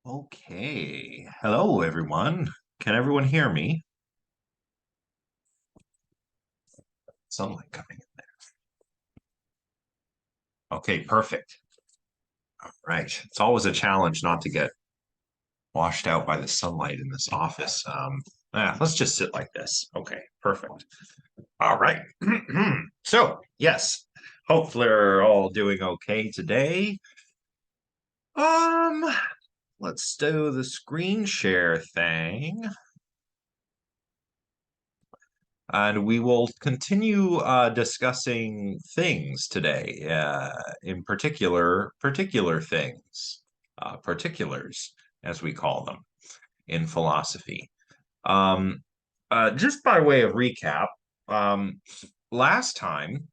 Okay. Hello, everyone. Can everyone hear me? Sunlight coming in there. Okay, perfect. All right. It's always a challenge not to get washed out by the sunlight in this office. Let's just sit like this. Okay, perfect. All right. So, yes, hopefully we're all doing okay today. Um, let's do the screen share thing. And we will continue discussing things today, in particular things, particulars, as we call them in philosophy. Um, just by way of recap, um, last time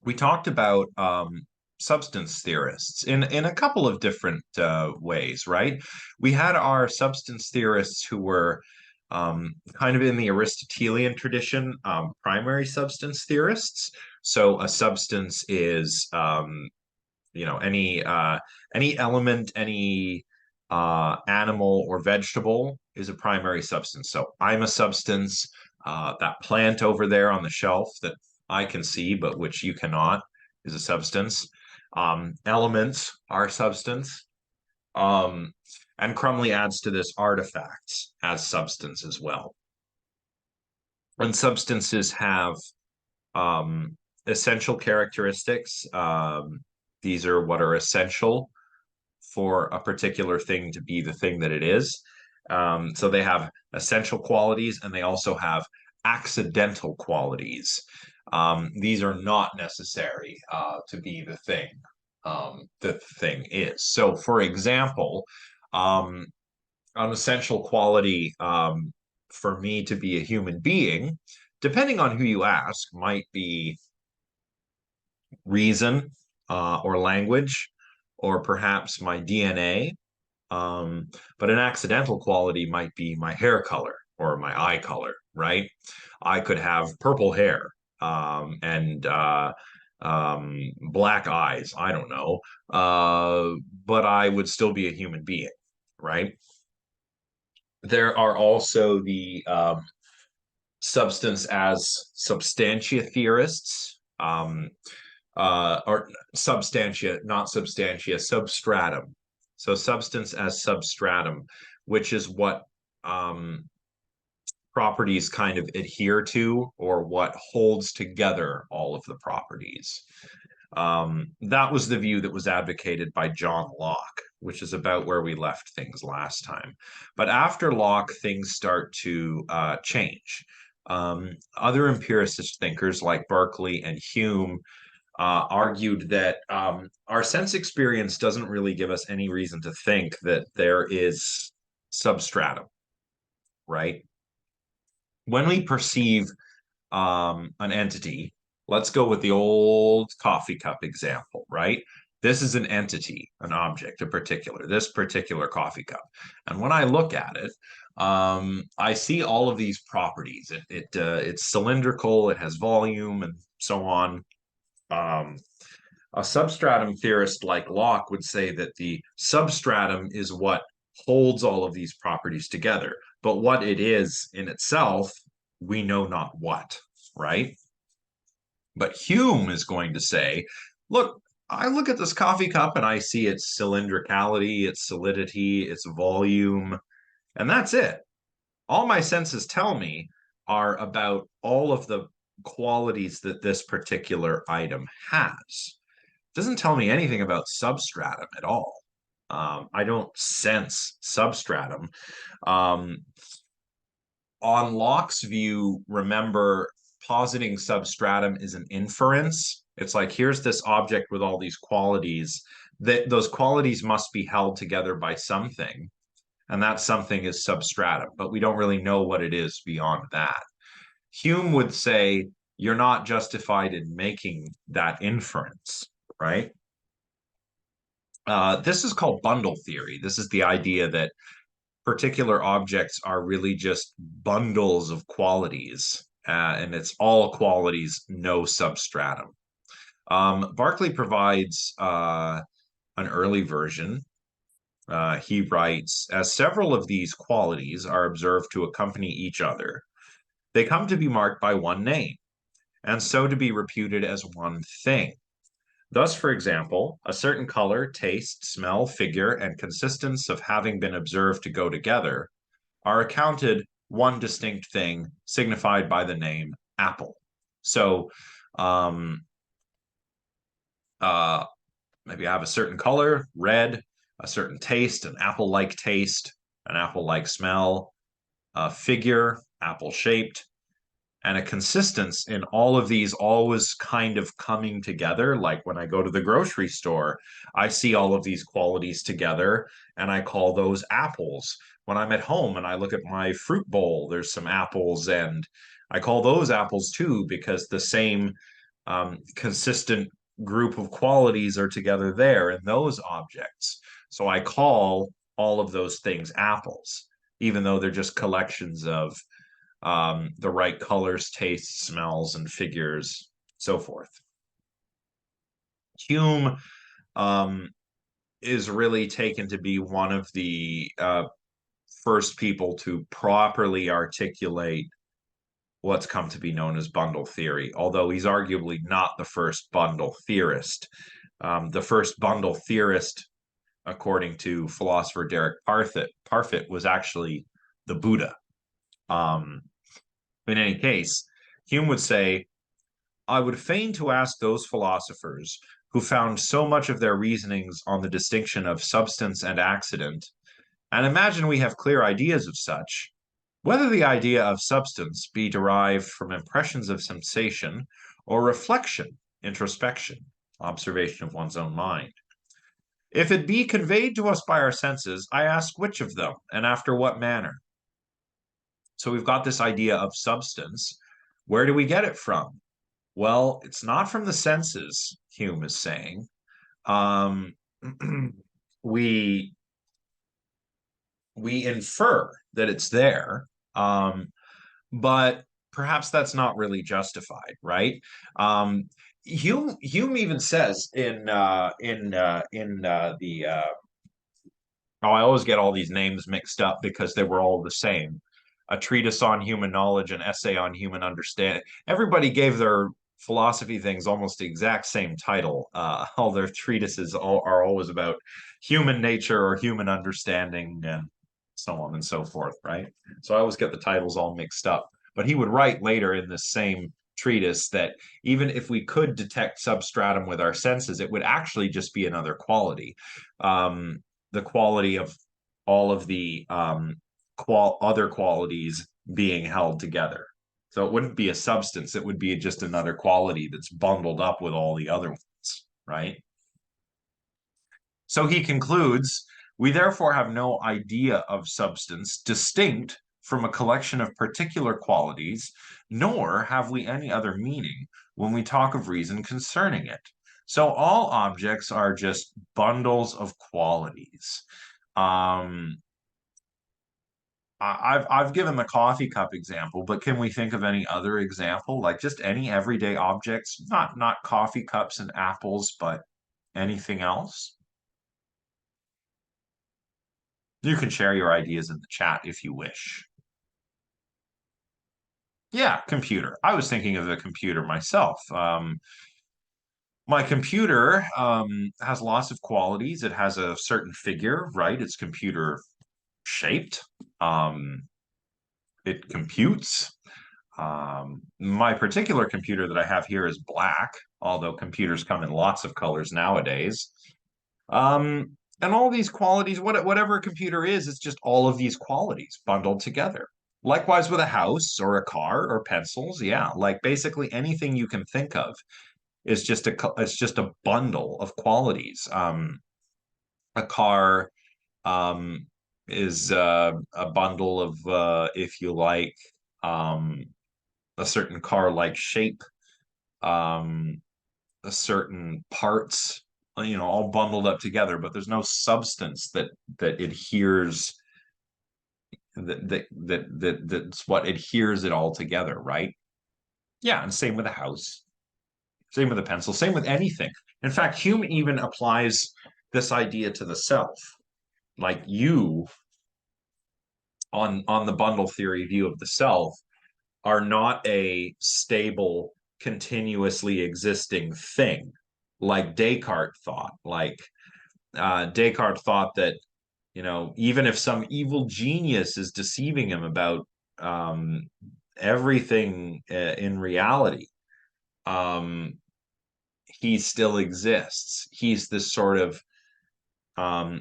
we talked about substance theorists in a couple of different ways, right? We had our substance theorists who were kind of in the Aristotelian tradition, primary substance theorists. So a substance is, any element, any animal or vegetable is a primary substance. So I'm a substance. That plant over there on the shelf that I can see, but which you cannot, is a substance. Elements are substance. Um, and Crumley adds to this artifacts as substance as well. And substances have um, essential characteristics. These are what are essential for a particular thing to be the thing that it is. So they have essential qualities and they also have accidental qualities. These are not necessary to be the thing that the thing is. So, for example, um, an essential quality for me to be a human being, depending on who you ask, might be reason or language, or perhaps my DNA. But an accidental quality might be my hair color or my eye color, right? I could have purple hair and black eyes. I don't know. But I would still be a human being, right? There are also the substance as substantia theorists, or substantia, not substantia, substratum. So substance as substratum, which is what properties kind of adhere to or what holds together all of the properties. That was the view that was advocated by John Locke, which is about where we left things last time. But after Locke, things start to change. Other empiricist thinkers like Berkeley and Hume argued that our sense experience doesn't really give us any reason to think that there is substratum, right? When we perceive an entity, let's go with the old coffee cup example, right? This is an entity, an object, this particular coffee cup. And when I look at it, I see all of these properties. It's cylindrical, it has volume, and so on. Um, a substratum theorist like Locke would say that the substratum is what holds all of these properties together. But what it is in itself, we know not what, right? But Hume is going to say, look, I look at this coffee cup and I see its cylindricality, its solidity, its volume, and that's it. All my senses tell me are about all of the qualities that this particular item has. Doesn't tell me anything about substratum at all. I don't sense substratum. Um, on Locke's view, remember, positing substratum is an inference. It's like, here's this object with all these qualities. That those qualities must be held together by something, and that something is substratum, but we don't really know what it is beyond that. Hume would say you're not justified in making that inference, right? This is called bundle theory. This is the idea that particular objects are really just bundles of qualities, and it's all qualities, no substratum. Berkeley provides an early version. He writes, as several of these qualities are observed to accompany each other, they come to be marked by one name, and so to be reputed as one thing. Thus, for example, a certain color, taste, smell, figure, and consistence of having been observed to go together are accounted one distinct thing signified by the name apple. So, um, uh, maybe I have a certain color, red, a certain taste, an apple-like taste, an apple-like smell, a figure, apple-shaped, and a consistence in all of these always kind of coming together. Like when I go to the grocery store, I see all of these qualities together and I call those apples. When I'm at home and I look at my fruit bowl, there's some apples and I call those apples too because the same consistent group of qualities are together there in those objects. So I call all of those things apples, even though they're just collections of the right colors, tastes, smells, and figures, so forth. Hume um, is really taken to be one of the first people to properly articulate what's come to be known as bundle theory, although he's arguably not the first bundle theorist. The first bundle theorist, according to philosopher Derek Parfit, was actually the Buddha. Um, in any case, Hume would say, I would fain to ask those philosophers who found so much of their reasonings on the distinction of substance and accident, and imagine we have clear ideas of such, whether the idea of substance be derived from impressions of sensation or reflection, introspection, observation of one's own mind. If it be conveyed to us by our senses, I ask which of them, and after what manner. So we've got this idea of substance. Where do we get it from? Well, it's not from the senses, Hume is saying. Um, we we infer that it's there, but perhaps that's not really justified, right? Hume even says in the oh, I always get all these names mixed up because they were all the same. A treatise on human knowledge, an essay on human understanding. Everybody gave their philosophy things almost the exact same title. All their treatises are always about human nature or human understanding and so on and so forth, right? So I always get the titles all mixed up. But he would write later in this same treatise that even if we could detect substratum with our senses, it would actually just be another quality. The quality of all of the other qualities being held together. So it wouldn't be a substance, it would be just another quality that's bundled up with all the other ones, right? So he concludes, we therefore have no idea of substance distinct from a collection of particular qualities, nor have we any other meaning when we talk of reason concerning it. So all objects are just bundles of qualities. Um, I've given the coffee cup example, but can we think of any other example? Like just any everyday objects, not coffee cups and apples, but anything else? You can share your ideas in the chat if you wish. Yeah, computer. I was thinking of a computer myself. My computer has lots of qualities. It has a certain figure, right? It's computer shaped. It computes. My particular computer that I have here is black, although computers come in lots of colors nowadays. And all these qualities, whatever a computer is, it's just all of these qualities bundled together. Likewise with a house or a car or pencils, yeah, like basically anything you can think of is just a bundle of qualities. A car um, is a bundle of, if you like, um, a certain car-like shape, um, a certain parts, all bundled up together, but there's no substance that adheres that's what adheres it all together, right? Yeah, and same with a house, same with a pencil, same with anything. In fact, Hume even applies this idea to the self. Like you, on the bundle theory view of the self, are not a stable, continuously existing thing, like Descartes thought. Like Descartes thought that, even if some evil genius is deceiving him about um, everything in reality, um, he still exists. He's this sort of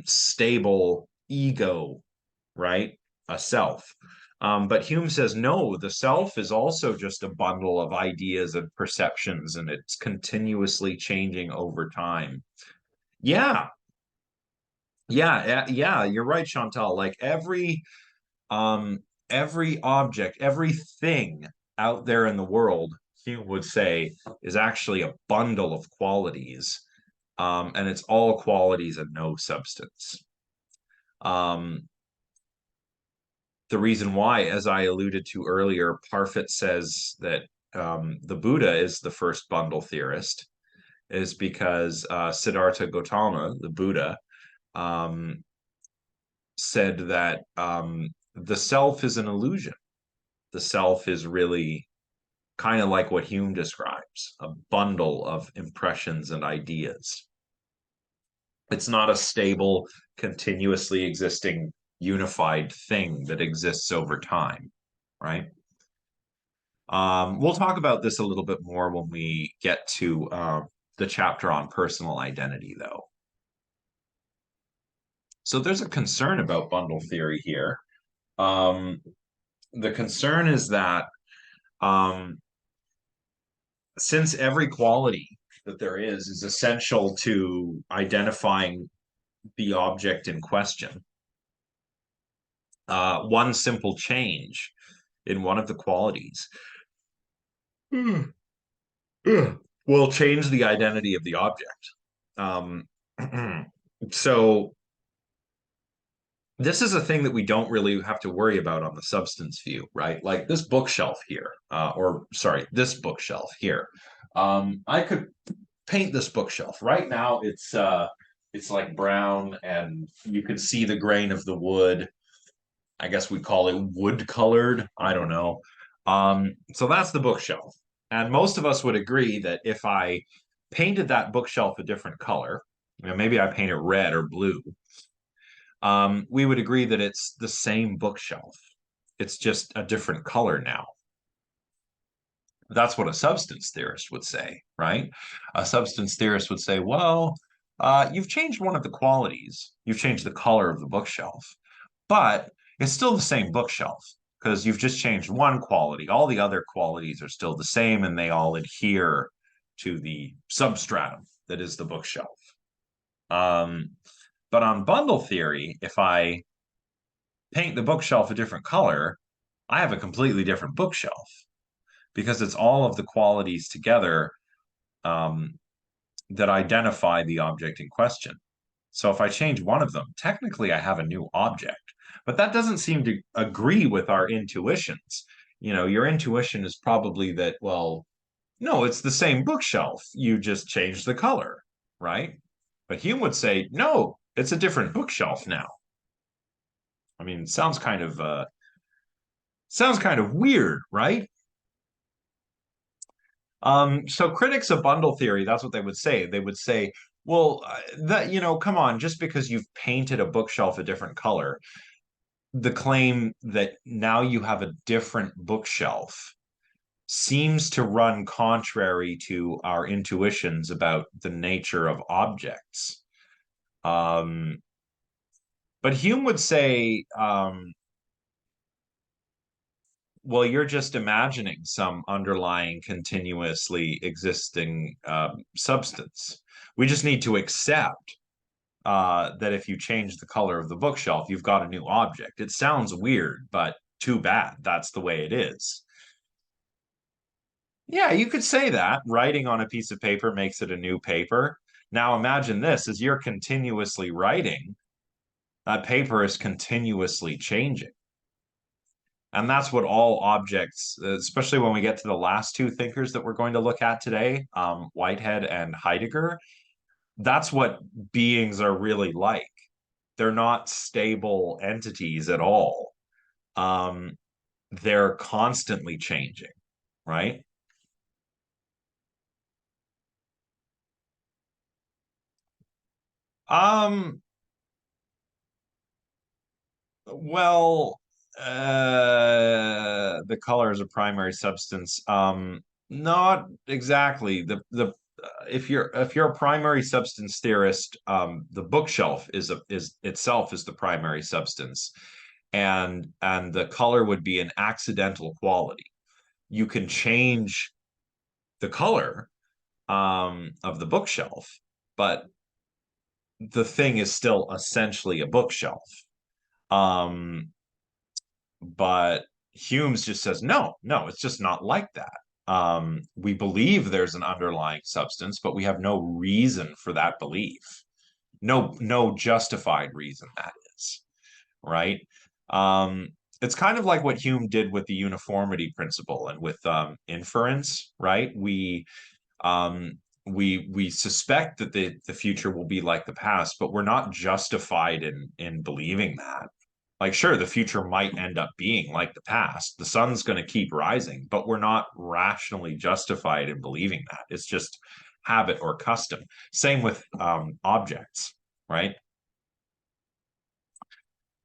stable ego, right? A self. But Hume says, no, the self is also just a bundle of ideas and perceptions, and it's continuously changing over time. Yeah, yeah, you're right, Chantal. Like um, every object, everything out there in the world, Hume would say, is actually a bundle of qualities, and it's all qualities and no substance. Um, the reason why, as I alluded to earlier, Parfit says that the Buddha is the first bundle theorist, is because Siddhartha Gautama, the Buddha, um, said that the self is an illusion. The self is really kind of like what Hume describes, a bundle of impressions and ideas. It's not a stable, continuously existing, unified thing that exists over time, right? We'll talk about this a little bit more when we get to the chapter on personal identity, though. So there's a concern about bundle theory here. Um, the concern is that um, since every quality that there is essential to identifying the object in question, one simple change in one of the qualities will change the identity of the object. Um, so this is a thing that we don't really have to worry about on the substance view, right? Like this bookshelf here, or sorry, this bookshelf here. I could paint this bookshelf. Right now it's like brown and you can see the grain of the wood. I guess we call it wood colored. I don't know. So that's the bookshelf. And most of us would agree that if I painted that bookshelf a different color, maybe I paint it red or blue, we would agree that it's the same bookshelf. It's just a different color now. That's what a substance theorist would say, right? A substance theorist would say, well, you've changed one of the qualities. You've changed the color of the bookshelf, but it's still the same bookshelf because you've just changed one quality. All the other qualities are still the same and they all adhere to the substratum that is the bookshelf. Um, but on bundle theory, if I paint the bookshelf a different color, I have a completely different bookshelf because it's all of the qualities together um, that identify the object in question. So if I change one of them, technically I have a new object, but that doesn't seem to agree with our intuitions. Your intuition is probably that, well, no, it's the same bookshelf. You just changed the color, right? But Hume would say, no, it's a different bookshelf now. I mean, sounds kind of weird, right? So critics of bundle theory, that's what they would say. They would say, well, come on, just because you've painted a bookshelf a different color, the claim that now you have a different bookshelf seems to run contrary to our intuitions about the nature of objects. Um, but Hume would say, well, you're just imagining some underlying continuously existing substance. We just need to accept that if you change the color of the bookshelf, you've got a new object. It sounds weird, but too bad. That's the way it is. Yeah, you could say that. Writing on a piece of paper makes it a new paper. Now imagine this, as you're continuously writing, that paper is continuously changing. And that's what all objects, especially when we get to the last two thinkers that we're going to look at today, Whitehead and Heidegger, that's what beings are really like. They're not stable entities at all. Um, they're constantly changing, right? Um, well, the color is a primary substance. Not exactly. The if you're a primary substance theorist, the bookshelf is itself is the primary substance, and the color would be an accidental quality. You can change the color of the bookshelf, but the thing is still essentially a bookshelf. Um, but Hume's just says, no, no, it's just not like that. We believe there's an underlying substance, but we have no reason for that belief. No justified reason, that is, right? Um, it's kind of like what Hume did with the uniformity principle and with inference, right? Um, we suspect that the future will be like the past, but we're not justified in believing that. Like, sure, the future might end up being like the past. The sun's going to keep rising, but we're not rationally justified in believing that. It's just habit or custom. Same with objects, right?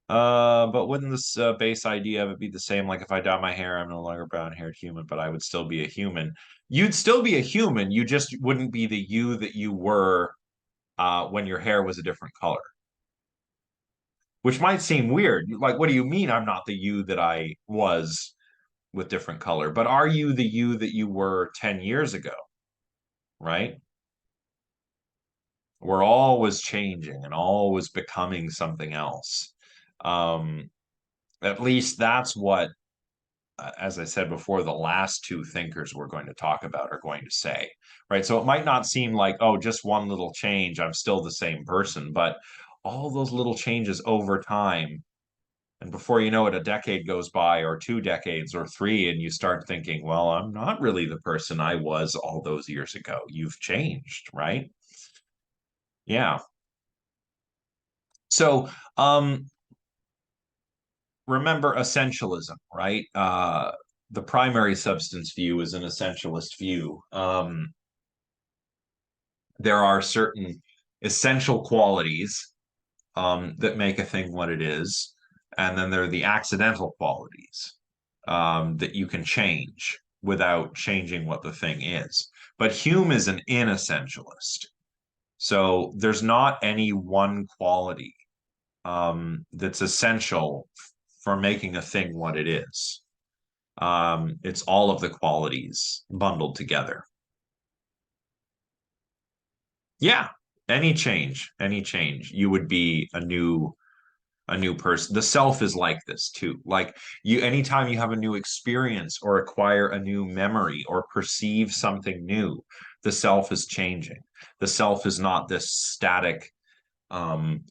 But wouldn't this base idea of it be the same? Like if I dye my hair, I'm no longer brown-haired human, but I would still be a human. You'd still be a human. You just wouldn't be the you that you were when your hair was a different color, which might seem weird. Like, what do you mean I'm not the you that I was with different color? But are you the you that you were 10 years ago, right? We're always changing and always becoming something else. Um, at least that's what as I said before, the last two thinkers we're going to talk about are going to say, right? So it might not seem like, oh, just one little change, I'm still the same person, but all those little changes over time. And before you know it, a decade goes by, or 2 decades, or three, and you start thinking, well, I'm not really the person I was all those years ago. You've changed, right? Yeah. So, remember essentialism, right? The primary substance view is an essentialist view. There are certain essential qualities that make a thing what it is, and then there are the accidental qualities that you can change without changing what the thing is. But Hume is an inessentialist, so there's not any one quality that's essential for making a thing what it is. It's all of the qualities bundled together. Yeah, any change, you would be a new person. The self is like this too. Like you, anytime you have a new experience or acquire a new memory or perceive something new, the self is changing. The self is not this static, um,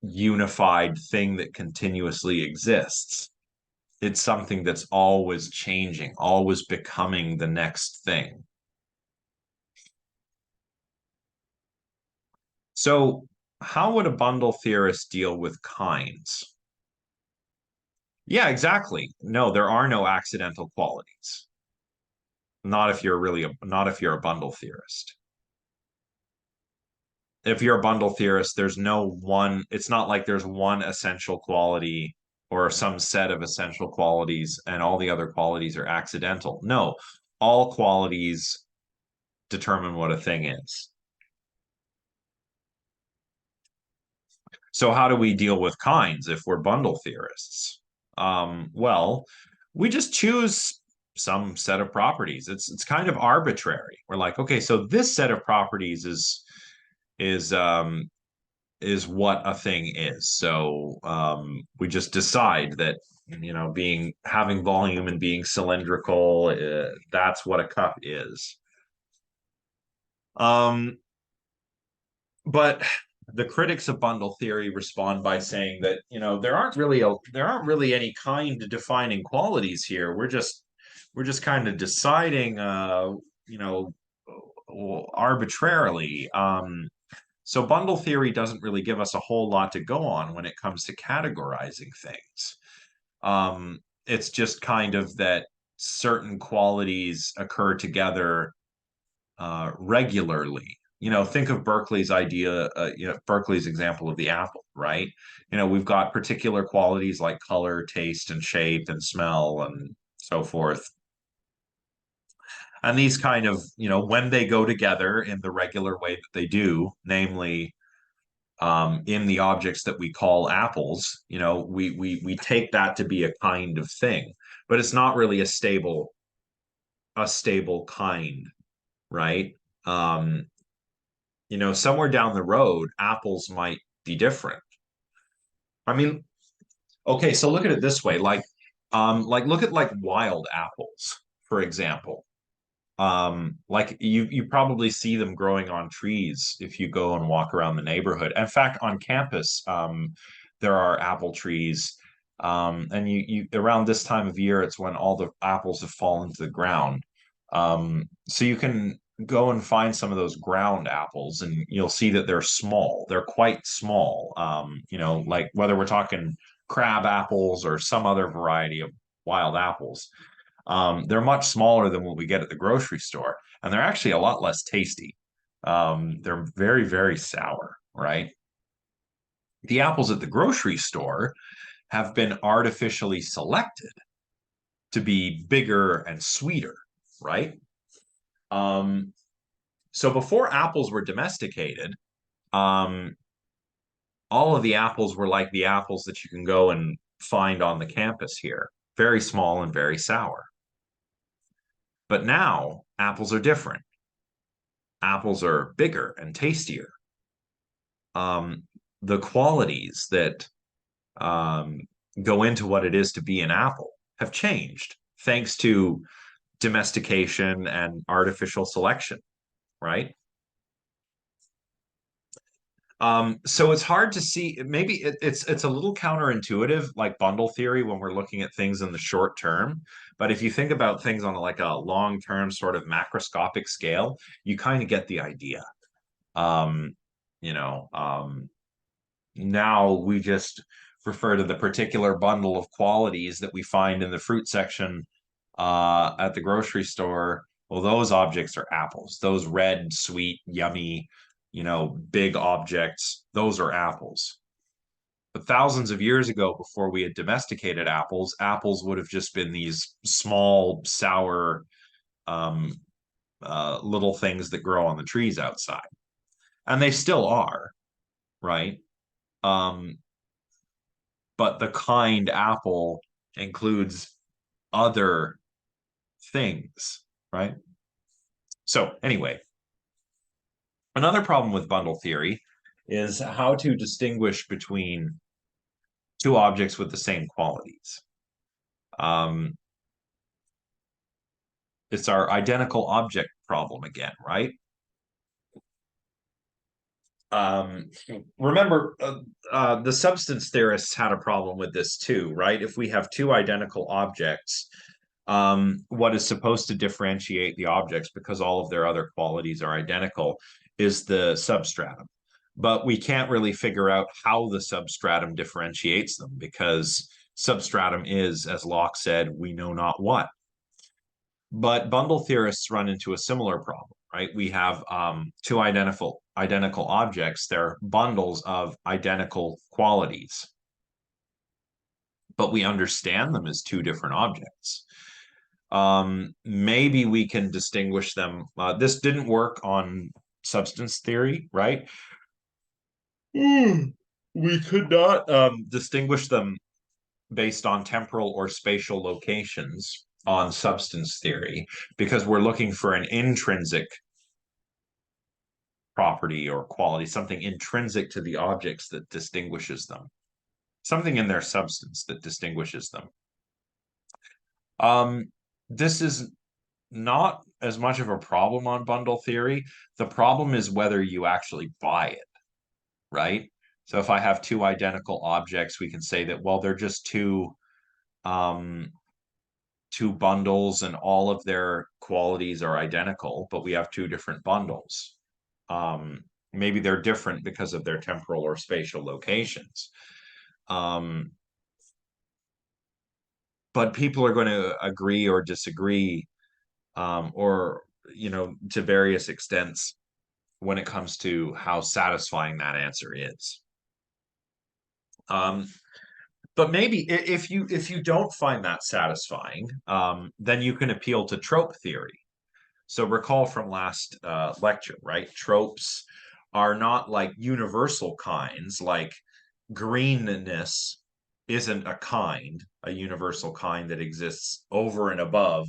unified thing that continuously exists. It's something that's always changing, always becoming the next thing. So, how would a bundle theorist deal with kinds? Yeah, exactly. No, there are no accidental qualities. Not if you're a bundle theorist. If you're a bundle theorist, there's no one, it's not like there's one essential quality or some set of essential qualities and all the other qualities are accidental. No, all qualities determine what a thing is. So how do we deal with kinds if we're bundle theorists? Well, we just choose some set of properties. It's kind of arbitrary. We're like, okay, so this set of properties is is what a thing is. So we just decide that being having volume and being cylindrical, that's what a cup is. Um, but the critics of bundle theory respond by saying that there aren't really any kind defining qualities here. We're just kind of deciding you know arbitrarily. So bundle theory doesn't really give us a whole lot to go on when it comes to categorizing things. It's just kind of that certain qualities occur together regularly. Think of Berkeley's idea, Berkeley's example of the apple, right? We've got particular qualities like color, taste, and shape, and smell, and so forth. And these kind of, when they go together in the regular way that they do, namely in the objects that we call apples, we take that to be a kind of thing, but it's not really a stable kind, right? Um, somewhere down the road, apples might be different. I mean, okay, so look at it this way, like look at like wild apples, for example. Like you probably see them growing on trees if you go and walk around the neighborhood. In fact, on campus, there are apple trees. And you around this time of year, it's when all the apples have fallen to the ground. So you can go and find some of those ground apples, and you'll see that they're small. They're quite small. Like whether we're talking crab apples or some other variety of wild apples. They're much smaller than what we get at the grocery store, and they're actually a lot less tasty. They're very, very sour, right? The apples at the grocery store have been artificially selected to be bigger and sweeter, right? Um, so before apples were domesticated, um, all of the apples were like the apples that you can go and find on the campus here, very small and very sour. But now apples are different. Apples are bigger and tastier. Um, the qualities that um, go into what it is to be an apple have changed thanks to domestication and artificial selection, right? So it's hard to see. Maybe it's a little counterintuitive, like bundle theory, when we're looking at things in the short term. But if you think about things on like a long term sort of macroscopic scale, you kind of get the idea. Um, you know, Now we just refer to the particular bundle of qualities that we find in the fruit section at the grocery store. Well, those objects are apples. Those red, sweet, yummy, big objects, those are apples. But thousands of years ago, before we had domesticated apples, apples would have just been these small, sour, um, little things that grow on the trees outside. And they still are, right? Um, but the kind apple includes other things, right? So, anyway, another problem with bundle theory is how to distinguish between two objects with the same qualities. Um, it's our identical object problem again, right? Um, Remember, the substance theorists had a problem with this too, right? If we have two identical objects, what is supposed to differentiate the objects because all of their other qualities are identical is the substratum. But we can't really figure out how the substratum differentiates them because substratum is, as Locke said, we know not what. But bundle theorists run into a similar problem, right? We have two identical objects. They're bundles of identical qualities, but we understand them as two different objects. Maybe we can distinguish them. This didn't work on substance theory, right? We could not distinguish them based on temporal or spatial locations on substance theory because we're looking for an intrinsic property or quality, something intrinsic to the objects that distinguishes them, something in their substance that distinguishes them. This is not as much of a problem on bundle theory. The problem is whether you actually buy it, right? So if I have two identical objects, we can say that, well, they're just um, two bundles and all of their qualities are identical, but we have two different bundles. Um, Maybe they're different because of their temporal or spatial locations. But people are going to agree or disagree, or to various extents when it comes to how satisfying that answer is. But maybe if you don't find that satisfying, then you can appeal to trope theory. So recall from last lecture, right? Tropes are not like universal kinds, like greenness isn't a universal kind that exists over and above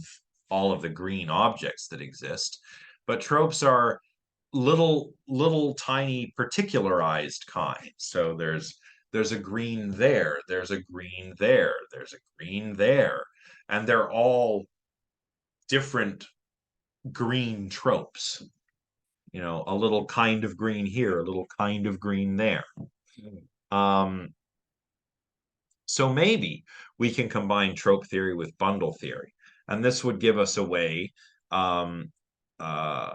all of the green objects that exist. But tropes are little tiny particularized kinds. So there's a green there, there's a green there, there's a green there, and they're all different green tropes. A little kind of green here, a little kind of green there. Um, so maybe we can combine trope theory with bundle theory, and this would give us a way um, uh,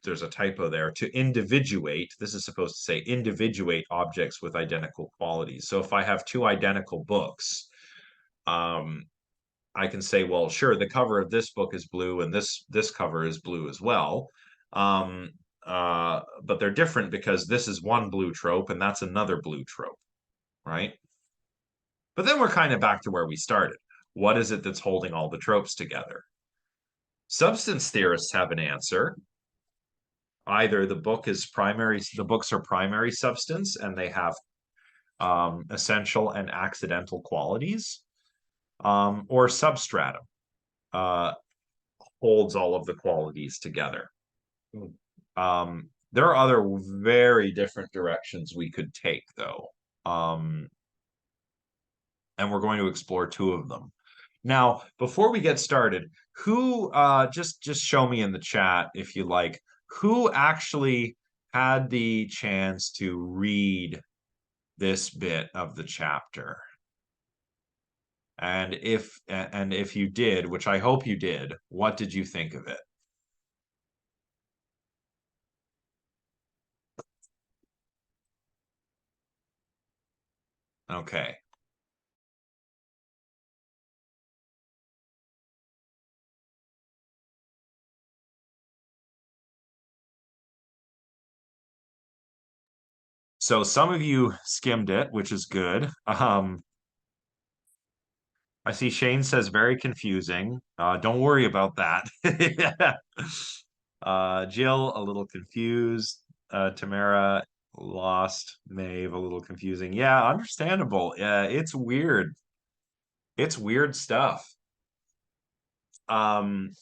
there's a typo there, to individuate. This is supposed to say individuate objects with identical qualities. So if I have two identical books, um, I can say, well, sure, the cover of this book is blue and this cover is blue as well. Um, but they're different because this is one blue trope and that's another blue trope, right? But then we're kind of back to where we started. What is it that's holding all the tropes together? Substance theorists have an answer. Either the books are primary substance and they have essential and accidental qualities, or substratum uh, holds all of the qualities together. There are other very different directions we could take, though. And we're going to explore two of them. Now, before we get started, who just show me in the chat if you like, who actually had the chance to read this bit of the chapter? And if you did, which I hope you did, what did you think of it? Okay. So some of you skimmed it, which is good. I see Shane says very confusing. Don't worry about that. Jill, a little confused. Tamara, lost. Maeve, a little confusing. Yeah, understandable. Yeah, it's weird. It's weird stuff. Um,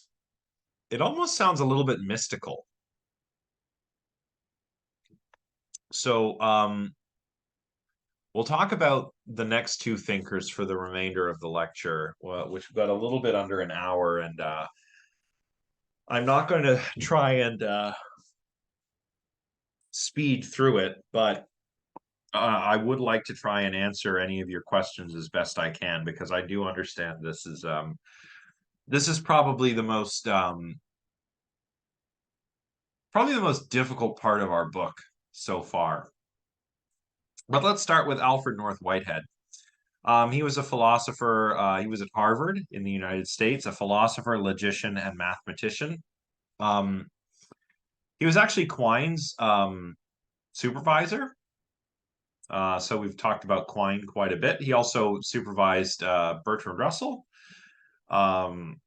it almost sounds a little bit mystical. So, we'll talk about the next two thinkers for the remainder of the lecture, which we've got a little bit under an hour, and I'm not going to try and speed through it, but I would like to try and answer any of your questions as best I can, because I do understand this is probably the most difficult part of our book so far. But let's start with Alfred North Whitehead. He was a philosopher. He was at Harvard in the United States, a philosopher, logician, and mathematician. Um, he was actually Quine's supervisor. So we've talked about Quine quite a bit. He also supervised Bertrand Russell. Um,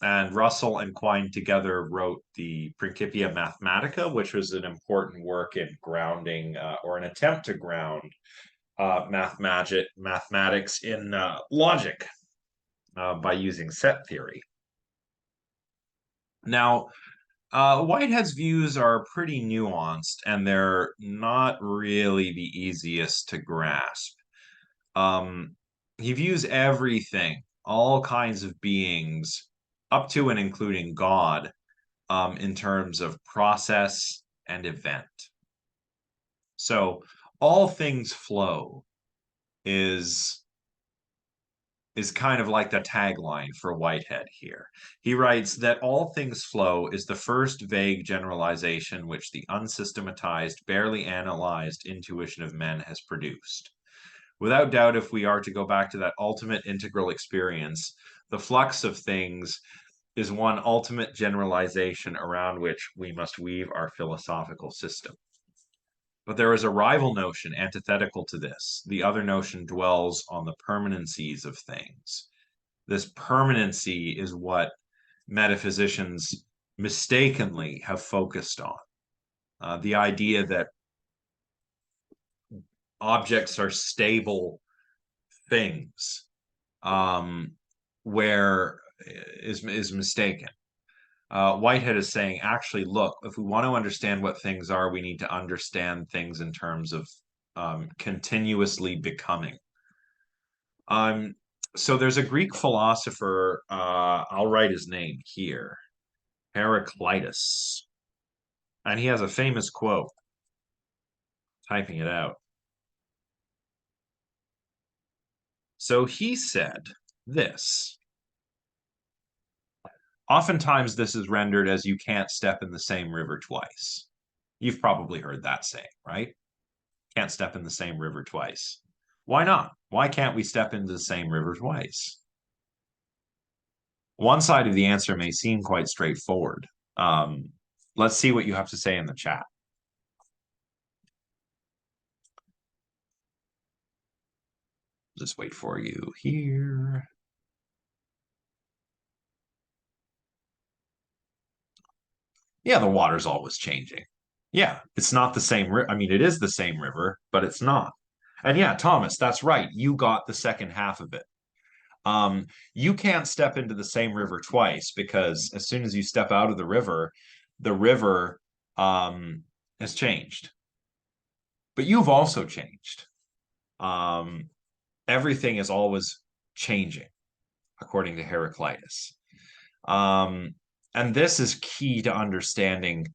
and Russell and Quine together wrote the Principia Mathematica, which was an important work in grounding, or an attempt to ground mathematics in logic by using set theory. Now, Whitehead's views are pretty nuanced, and they're not really the easiest to grasp. He views everything, all kinds of beings, up to and including God, in terms of process and event. So all things flow is is kind of like the tagline for Whitehead here. He writes that all things flow is the first vague generalization which the unsystematized, barely analyzed intuition of men has produced. Without doubt, if we are to go back to that ultimate integral experience, the flux of things is one ultimate generalization around which we must weave our philosophical system. But there is a rival notion antithetical to this. The other notion dwells on the permanencies of things. This permanency is what metaphysicians mistakenly have focused on. The idea that objects are stable things, where is mistaken. Whitehead is saying, actually, look, if we want to understand what things are, we need to understand things in terms of continuously becoming. So there's a Greek philosopher, I'll write his name here, Heraclitus, and he has a famous quote, typing it out. So he said this. Oftentimes, this is rendered as you can't step in the same river twice. You've probably heard that saying, right? Can't step in the same river twice. Why not? Why can't we step into the same river twice? One side of the answer may seem quite straightforward. Let's see what you have to say in the chat. Just wait for you here. Yeah, the water's always changing. Yeah, it's not the same. I mean, it is the same river, but it's not. And yeah, Thomas, that's right. You got the second half of it. You can't step into the same river twice because as soon as you step out of the river has changed. But you've also changed. Everything is always changing, according to Heraclitus. And this is key to understanding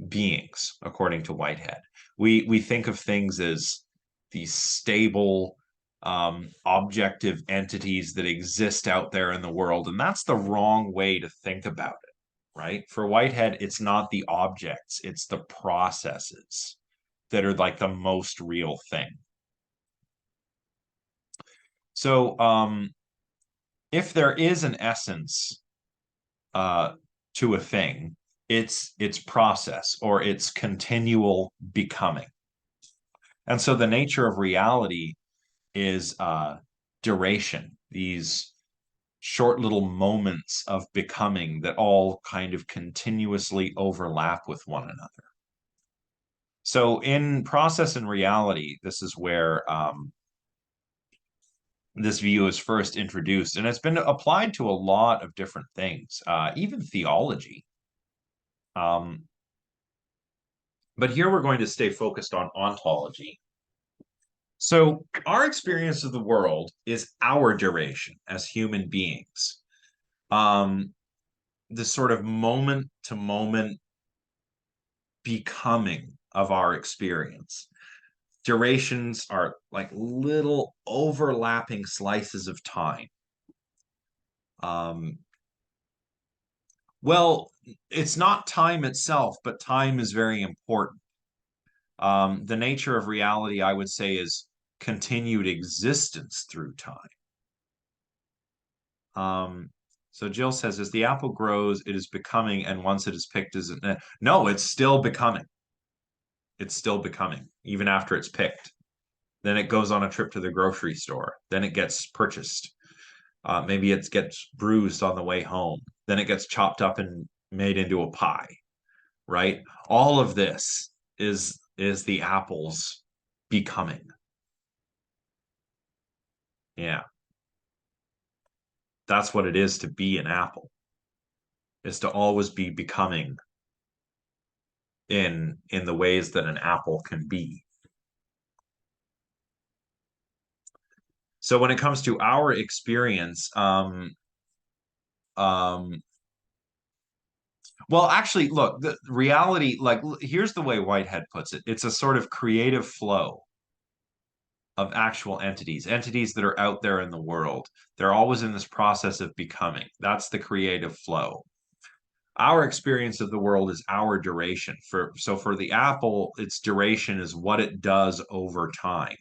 beings, according to Whitehead. We think of things as these stable, objective entities that exist out there in the world, and that's the wrong way to think about it, right? For Whitehead, it's not the objects, it's the processes that are like the most real thing. So, if there is an essence to a thing, it's process or its continual becoming. And so the nature of reality is duration, these short little moments of becoming that all kind of continuously overlap with one another. So in process and reality, this is where this view is first introduced, and it's been applied to a lot of different things, even theology. But here we're going to stay focused on ontology. So our experience of the world is our duration as human beings. This sort of moment to moment becoming of our experience. Durations are like little overlapping slices of time. Well, it's not time itself, but time is very important. The nature of reality, I would say, is continued existence through time. So Jill says, as the apple grows, it is becoming, and once it is picked, is it? No, it's still becoming. It's still becoming, even after it's picked. Then it goes on a trip to the grocery store. Then it gets purchased. Maybe it gets bruised on the way home. Then it gets chopped up and made into a pie, right? All of this is the apples becoming. Yeah. That's what it is to be an apple, is to always be becoming in the ways that an apple can be. So when it comes to our experience, well, actually, look, the reality, like, here's the way Whitehead puts it. It's a sort of creative flow of actual entities, entities that are out there in the world. They're always in this process of becoming. That's the creative flow. Our experience of the world is our duration. So for the apple, its duration is what it does over time,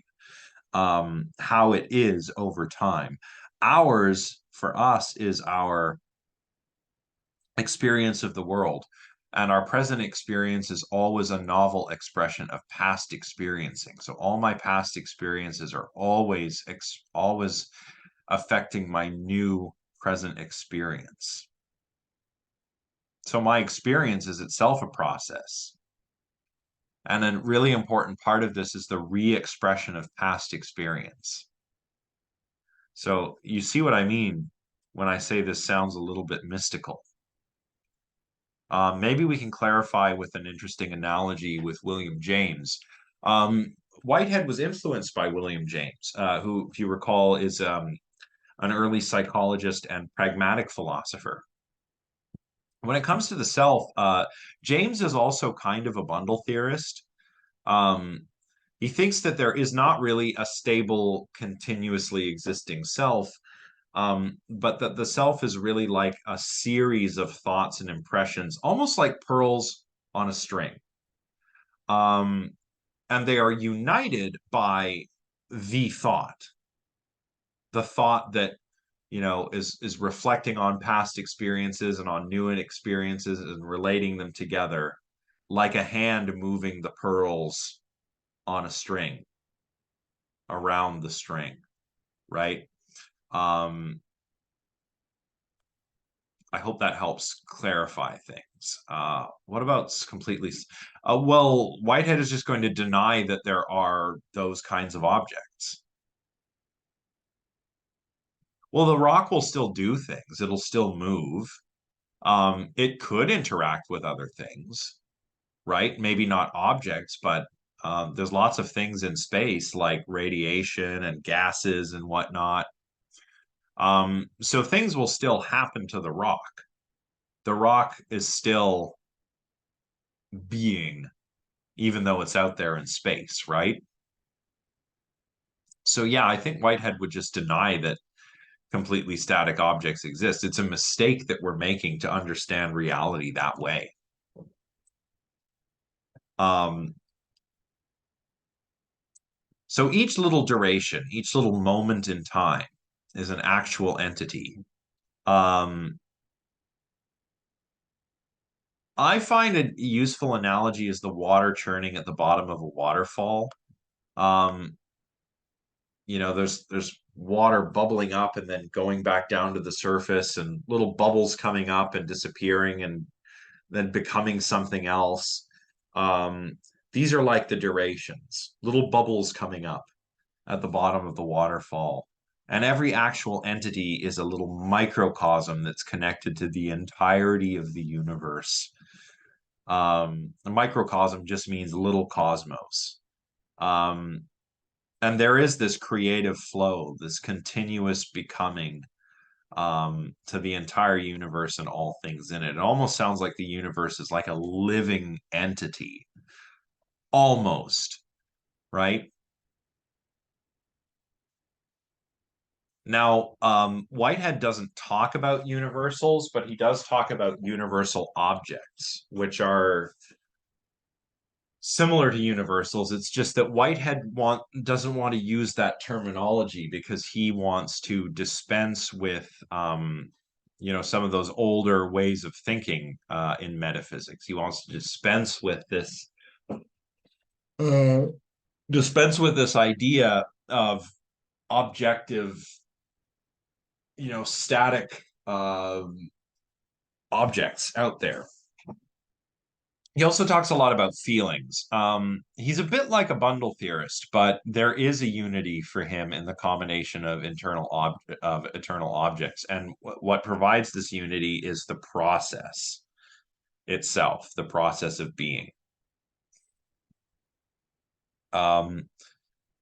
how it is over time. Ours, for us, is our experience of the world. And our present experience is always a novel expression of past experiencing. So all my past experiences are always affecting my new present experience. So my experience is itself a process. And a really important part of this is the re-expression of past experience. So you see what I mean when I say this sounds a little bit mystical. Maybe we can clarify with an interesting analogy with William James. Whitehead was influenced by William James, who, if you recall, is an early psychologist and pragmatic philosopher. When it comes to the self, James is also kind of a bundle theorist. Um, he thinks that there is not really a stable, continuously existing self, but that the self is really like a series of thoughts and impressions, almost like pearls on a string. Um, and they are united by the thought that is reflecting on past experiences and on new experiences and relating them together like a hand moving the pearls on a string around the string, right? um I hope that helps clarify things. What about completely? Well, Whitehead is just going to deny that there are those kinds of objects. Well, the rock will still do things. It'll still move. It could interact with other things, right? Maybe not objects, but there's lots of things in space like radiation and gases and whatnot. So things will still happen to the rock. The rock is still being, even though it's out there in space, right? So yeah, I think Whitehead would just deny that completely static objects exist. It's a mistake that we're making to understand reality that way. Um, so each little duration, each little moment in time is an actual entity. Um, I find a useful analogy is the water churning at the bottom of a waterfall. Um, there's water bubbling up and then going back down to the surface and little bubbles coming up and disappearing and then becoming something else. Um, these are like the durations, little bubbles coming up at the bottom of the waterfall. And every actual entity is a little microcosm that's connected to the entirety of the universe. A microcosm just means little cosmos. Um, and there is this creative flow, this continuous becoming to the entire universe and all things in it. It almost sounds like the universe is like a living entity, almost, right? Now, Whitehead doesn't talk about universals, but he does talk about universal objects, which are similar to universals. It's just that doesn't want to use that terminology because he wants to dispense with some of those older ways of thinking in metaphysics. He wants to uh, dispense with this idea of objective, static objects out there. He also talks a lot about feelings. He's a bit like a bundle theorist, but there is a unity for him in the combination of eternal objects, and what provides this unity is the process itself, the process of being. Um,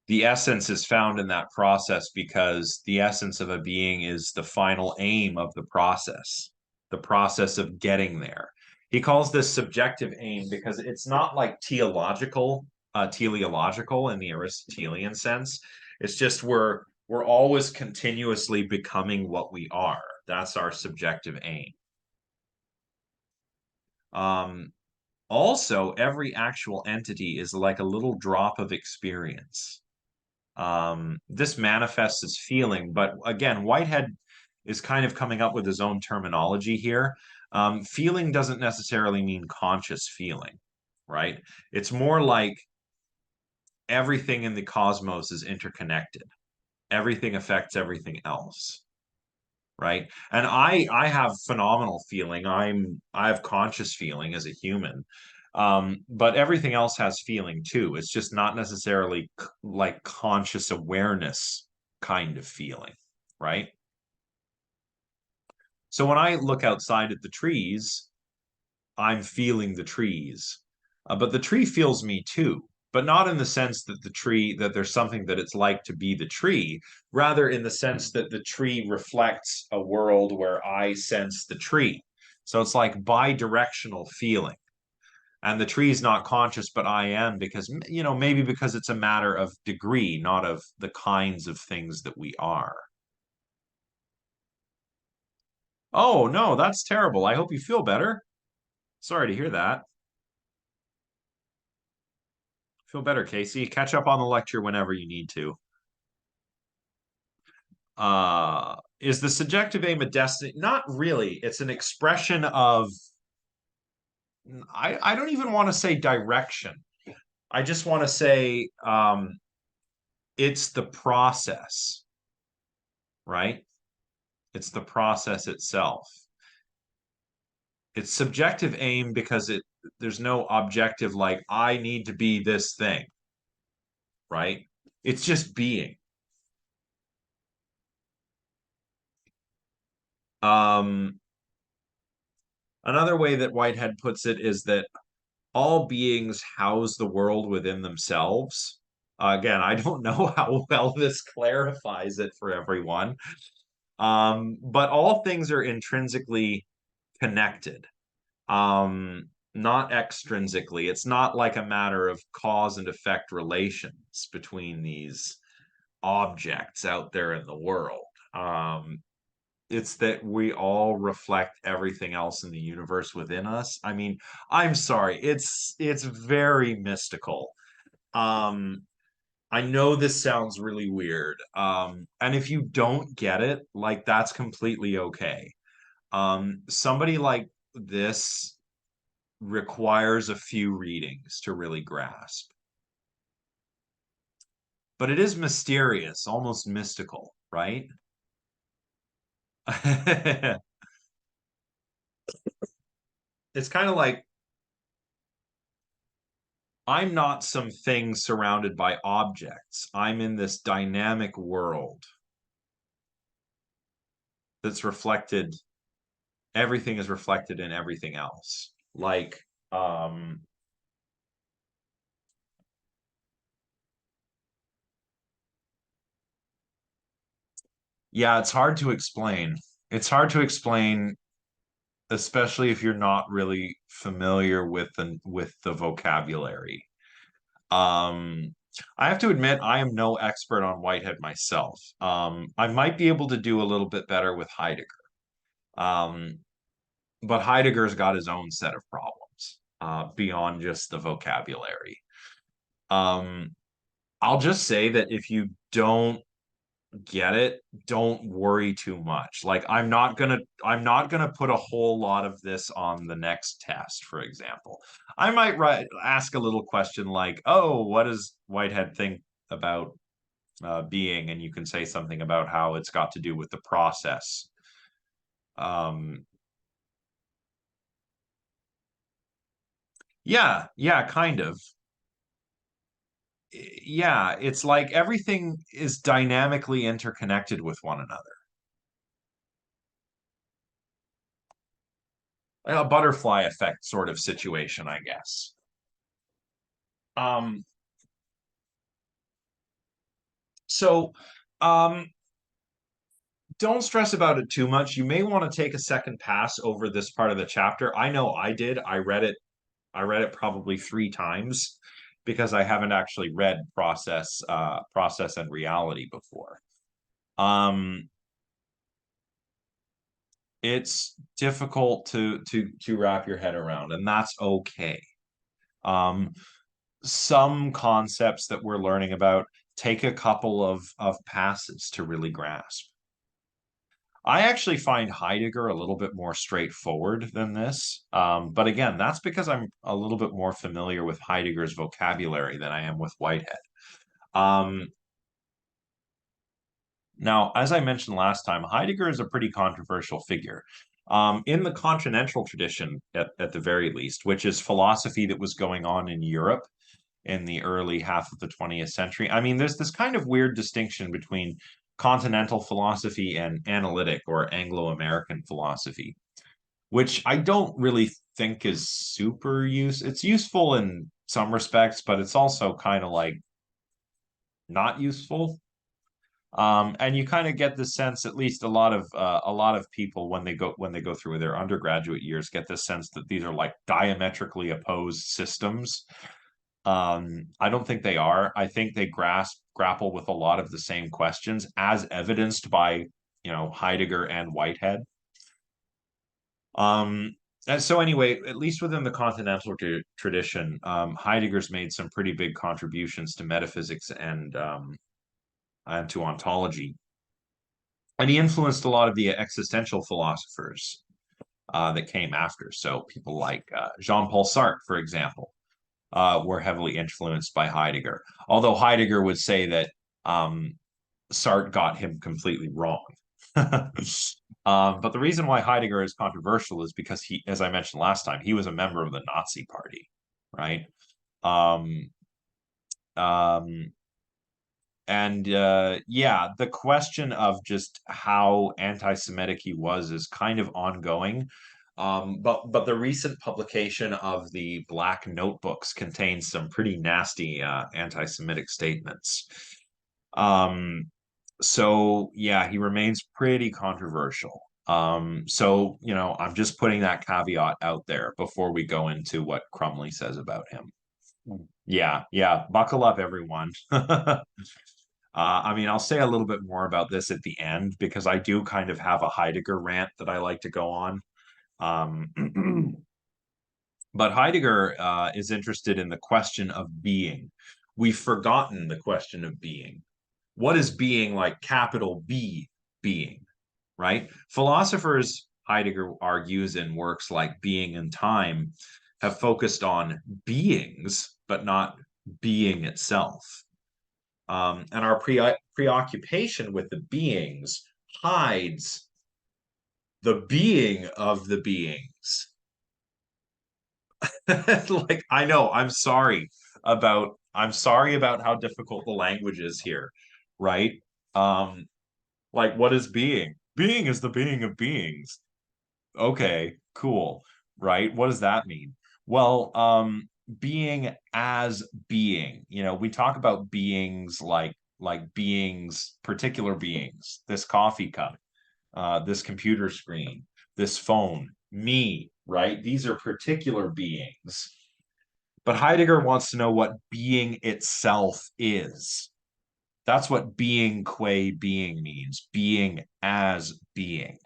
the essence is found in that process because the essence of a being is the final aim of the process of getting there. He calls this subjective aim because it's not like teleological in the Aristotelian sense. It's just we're always continuously becoming what we are. That's our subjective aim. Um, Also, every actual entity is like a little drop of experience. This manifests as feeling, but again, Whitehead is kind of coming up with his own terminology here. Feeling doesn't necessarily mean conscious feeling, right? It's more like everything in the cosmos is interconnected. Everything affects everything else, right? And I have phenomenal feeling. I have conscious feeling as a human. But everything else has feeling too. It's just not necessarily like conscious awareness kind of feeling, right? So when I look outside at the trees, I'm feeling the trees. But the tree feels me too, but not in the sense that that there's something that it's like to be the tree, rather in the sense that the tree reflects a world where I sense the tree. So it's like bi-directional feeling. And the tree is not conscious, but I am because, maybe because it's a matter of degree, not of the kinds of things that we are. Oh, no, that's terrible. I hope you feel better. Sorry to hear that. Feel better, Casey. Catch up on the lecture whenever you need to. Is the subjective aim a destiny? Not really. It's an expression of, I don't even want to say direction. I just want to say it's the process, right? It's the process itself. It's subjective aim because there's no objective like I need to be this thing, right? It's just being. Um, Another way that Whitehead puts it is that all beings house the world within themselves. Again, I don't know how well this clarifies it for everyone. But all things are intrinsically connected, not extrinsically. It's not like a matter of cause and effect relations between these objects out there in the world. It's that we all reflect everything else in the universe within us. I mean, I'm sorry, it's very mystical. Um, I know this sounds really weird. And if you don't get it, like that's completely okay. Somebody like this requires a few readings to really grasp. But it is mysterious, almost mystical, right? It's kind of like I'm not some thing surrounded by objects. I'm in this dynamic world that's reflected, everything is reflected in everything else. Like, yeah, it's hard to explain. It's hard to explain, especially if you're not really familiar with the vocabulary. Um, I have to admit, I am no expert on Whitehead myself. I might be able to do a little bit better with Heidegger. Um, but Heidegger's got his own set of problems beyond just the vocabulary. Um, I'll just say that if you don't get it, don't worry too much. Like I'm not gonna put a whole lot of this on the next test, for example. I might ask a little question like, "Oh, what does Whitehead think about being?" And you can say something about how it's got to do with the process. Um, yeah, yeah, kind of. Yeah, it's like everything is dynamically interconnected with one another. Like a butterfly effect sort of situation, I guess. Um, so um, don't stress about it too much. You may want to take a second pass over this part of the chapter. I know I did. I read it probably 3 times because I haven't actually read Process and Reality before. Um, it's difficult to wrap your head around, and that's okay. Um, some concepts that we're learning about take a couple of passes to really grasp. I actually find Heidegger a little bit more straightforward than this. But again, that's because I'm a little bit more familiar with Heidegger's vocabulary than I am with Whitehead. Um, Now, as I mentioned last time, Heidegger is a pretty controversial figure. In the continental tradition, at the very least, which is philosophy that was going on in Europe in the early half of the 20th century. I mean, there's this kind of weird distinction between continental philosophy and analytic or Anglo-American philosophy, which I don't really think is super it's useful in some respects, but it's also kind of like not useful. And you kind of get the sense, at least a lot of people when they go through their undergraduate years, get the sense that these are like diametrically opposed systems. I don't think they are. I think they grapple with a lot of the same questions, as evidenced by, Heidegger and Whitehead. Um, and so anyway, at least within the continental tradition, Heidegger's made some pretty big contributions to metaphysics and to ontology. And he influenced a lot of the existential philosophers that came after. So people like Jean-Paul Sartre, for example, were heavily influenced by Heidegger. Although Heidegger would say that Sartre got him completely wrong. But the reason why Heidegger is controversial is because he, as I mentioned last time, he was a member of the Nazi Party, right? Um, um, and yeah, the question of just how anti-Semitic he was is kind of ongoing. But the recent publication of the Black Notebooks contains some pretty nasty anti-Semitic statements. Um, so yeah, he remains pretty controversial. So I'm just putting that caveat out there before we go into what Crumley says about him. Yeah, yeah, buckle up, everyone. I mean, I'll say a little bit more about this at the end because I do kind of have a Heidegger rant that I like to go on. Um, but Heidegger is interested in the question of being. We've forgotten the question of being. What is being, like capital B being, right? Philosophers, Heidegger argues in works like Being and Time, have focused on beings, but not being itself. And our preoccupation with the beings hides the being of the beings. Like, I know, I'm sorry about how difficult the language is here, right? Um, like, what is being? Being is the being of beings. Okay, cool. Right? What does that mean? Well, being as being, we talk about beings like beings, particular beings, this coffee cup, this computer screen, this phone, me, right? These are particular beings. But Heidegger wants to know what being itself is. That's what being qua being means, being as being.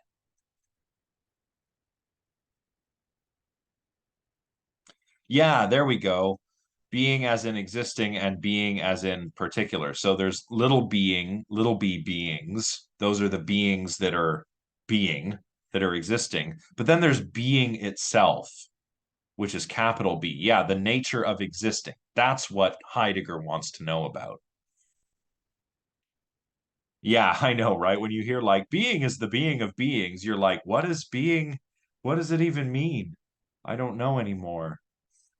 Yeah, there we go. Being as in existing and being as in particular. So there's little b beings. Those are the beings that are being, that are existing. But then there's being itself, which is capital B. Yeah, the nature of existing. That's what Heidegger wants to know about. Yeah, I know, right? When you hear like being is the being of beings, you're like, what is being? What does it even mean? I don't know anymore.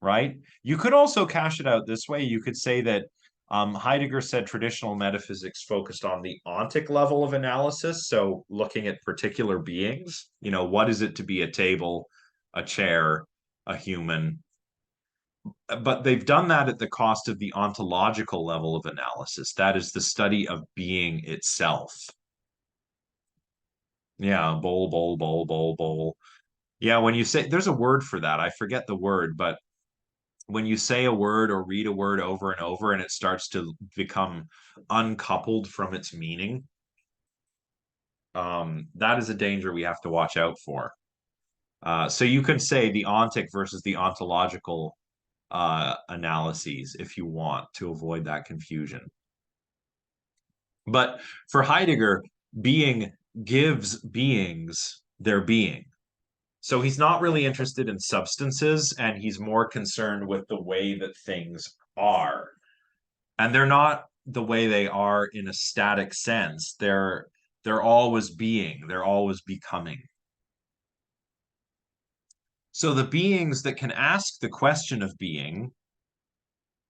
Right? You could also cash it out this way. You could say that Heidegger said traditional metaphysics focused on the ontic level of analysis, so looking at particular beings. What is it to be a table, a chair, a human? But they've done that at the cost of the ontological level of analysis. That is the study of being itself. Yeah, bowl, bowl, bowl, bowl, bowl. Yeah, when you say there's a word for that, I forget the word, but when you say a word or read a word over and over and it starts to become uncoupled from its meaning, that is a danger we have to watch out for. So you can say the ontic versus the ontological analyses if you want to avoid that confusion. But for Heidegger, being gives beings their being. So he's not really interested in substances, and he's more concerned with the way that things are. And they're not the way they are in a static sense. They're always being, they're always becoming. So the beings that can ask the question of being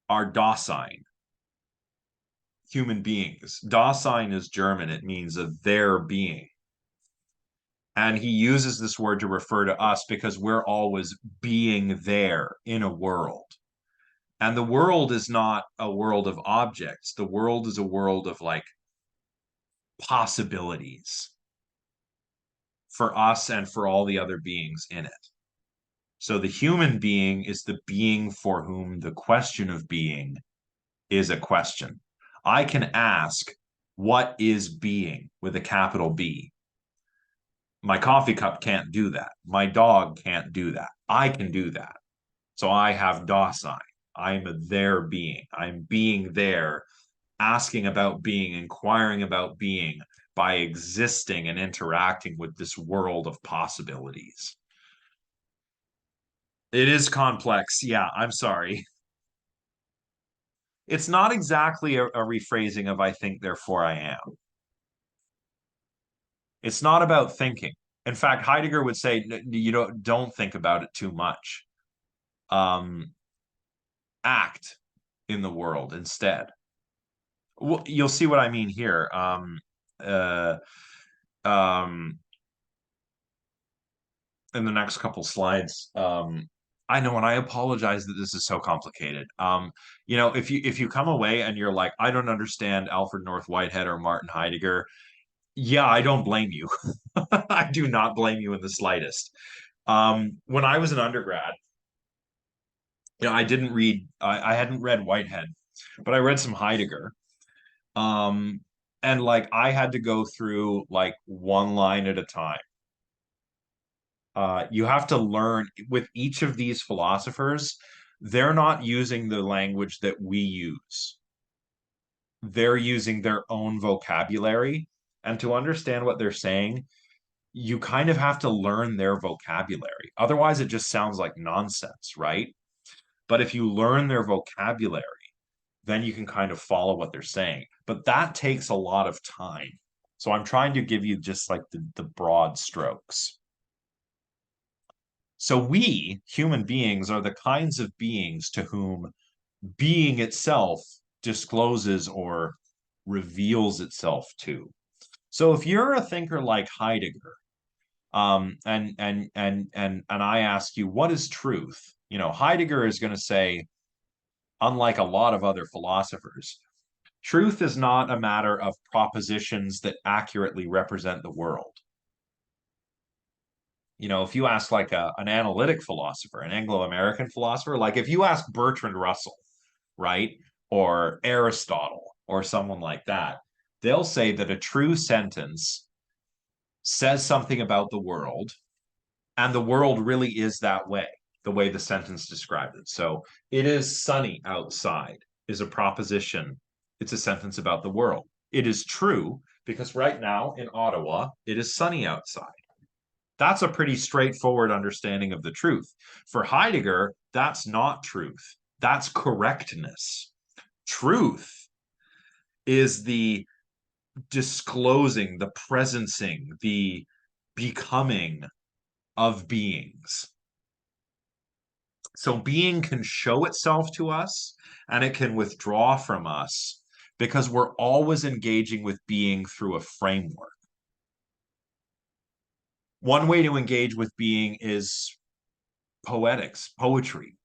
are Dasein, human beings. Dasein is German, it means of their being. And he uses this word to refer to us because we're always being there in a world. And the world is not a world of objects. The world is a world of like possibilities for us and for all the other beings in it. So the human being is the being for whom the question of being is a question. I can ask, what is being with a capital B? My coffee cup can't do that. My dog can't do that. I can do that. So I have Dasein. I'm a there being. I'm being there, asking about being, inquiring about being by existing and interacting with this world of possibilities. It is complex. Yeah, I'm sorry. It's not exactly a rephrasing of I think, therefore I am. It's not about thinking. In fact, Heidegger would say you don't think about it too much. Um, Act in the world instead. Well, you'll see what I mean here. Uh, um, in the next couple slides. I know, and I apologize that this is so complicated. If you come away and you're like, I don't understand Alfred North Whitehead or Martin Heidegger, yeah, I don't blame you. I do not blame you in the slightest. When I was an undergrad, I didn't read, I hadn't read Whitehead, but I read some Heidegger. Um, and like I had to go through like one line at a time. You have to learn with each of these philosophers, they're not using the language that we use. They're using their own vocabulary. And to understand what they're saying, you kind of have to learn their vocabulary. Otherwise, it just sounds like nonsense, right? But if you learn their vocabulary, then you can kind of follow what they're saying. But that takes a lot of time. So I'm trying to give you just like the broad strokes. So we, human beings, are the kinds of beings to whom being itself discloses or reveals itself to. So if you're a thinker like Heidegger, and I ask you, what is truth? Heidegger is going to say, unlike a lot of other philosophers, truth is not a matter of propositions that accurately represent the world. If you ask like an analytic philosopher, an Anglo-American philosopher, like if you ask Bertrand Russell, right, or Aristotle, or someone like that, they'll say that a true sentence says something about the world, and the world really is that way, the way the sentence described it. So it is sunny outside is a proposition. It's a sentence about the world. It is true because right now in Ottawa, it is sunny outside. That's a pretty straightforward understanding of the truth. For Heidegger, that's not truth. That's correctness. Truth is the disclosing, the presencing, the becoming of beings. So being can show itself to us and it can withdraw from us because we're always engaging with being through a framework. One way to engage with being is poetics, poetry,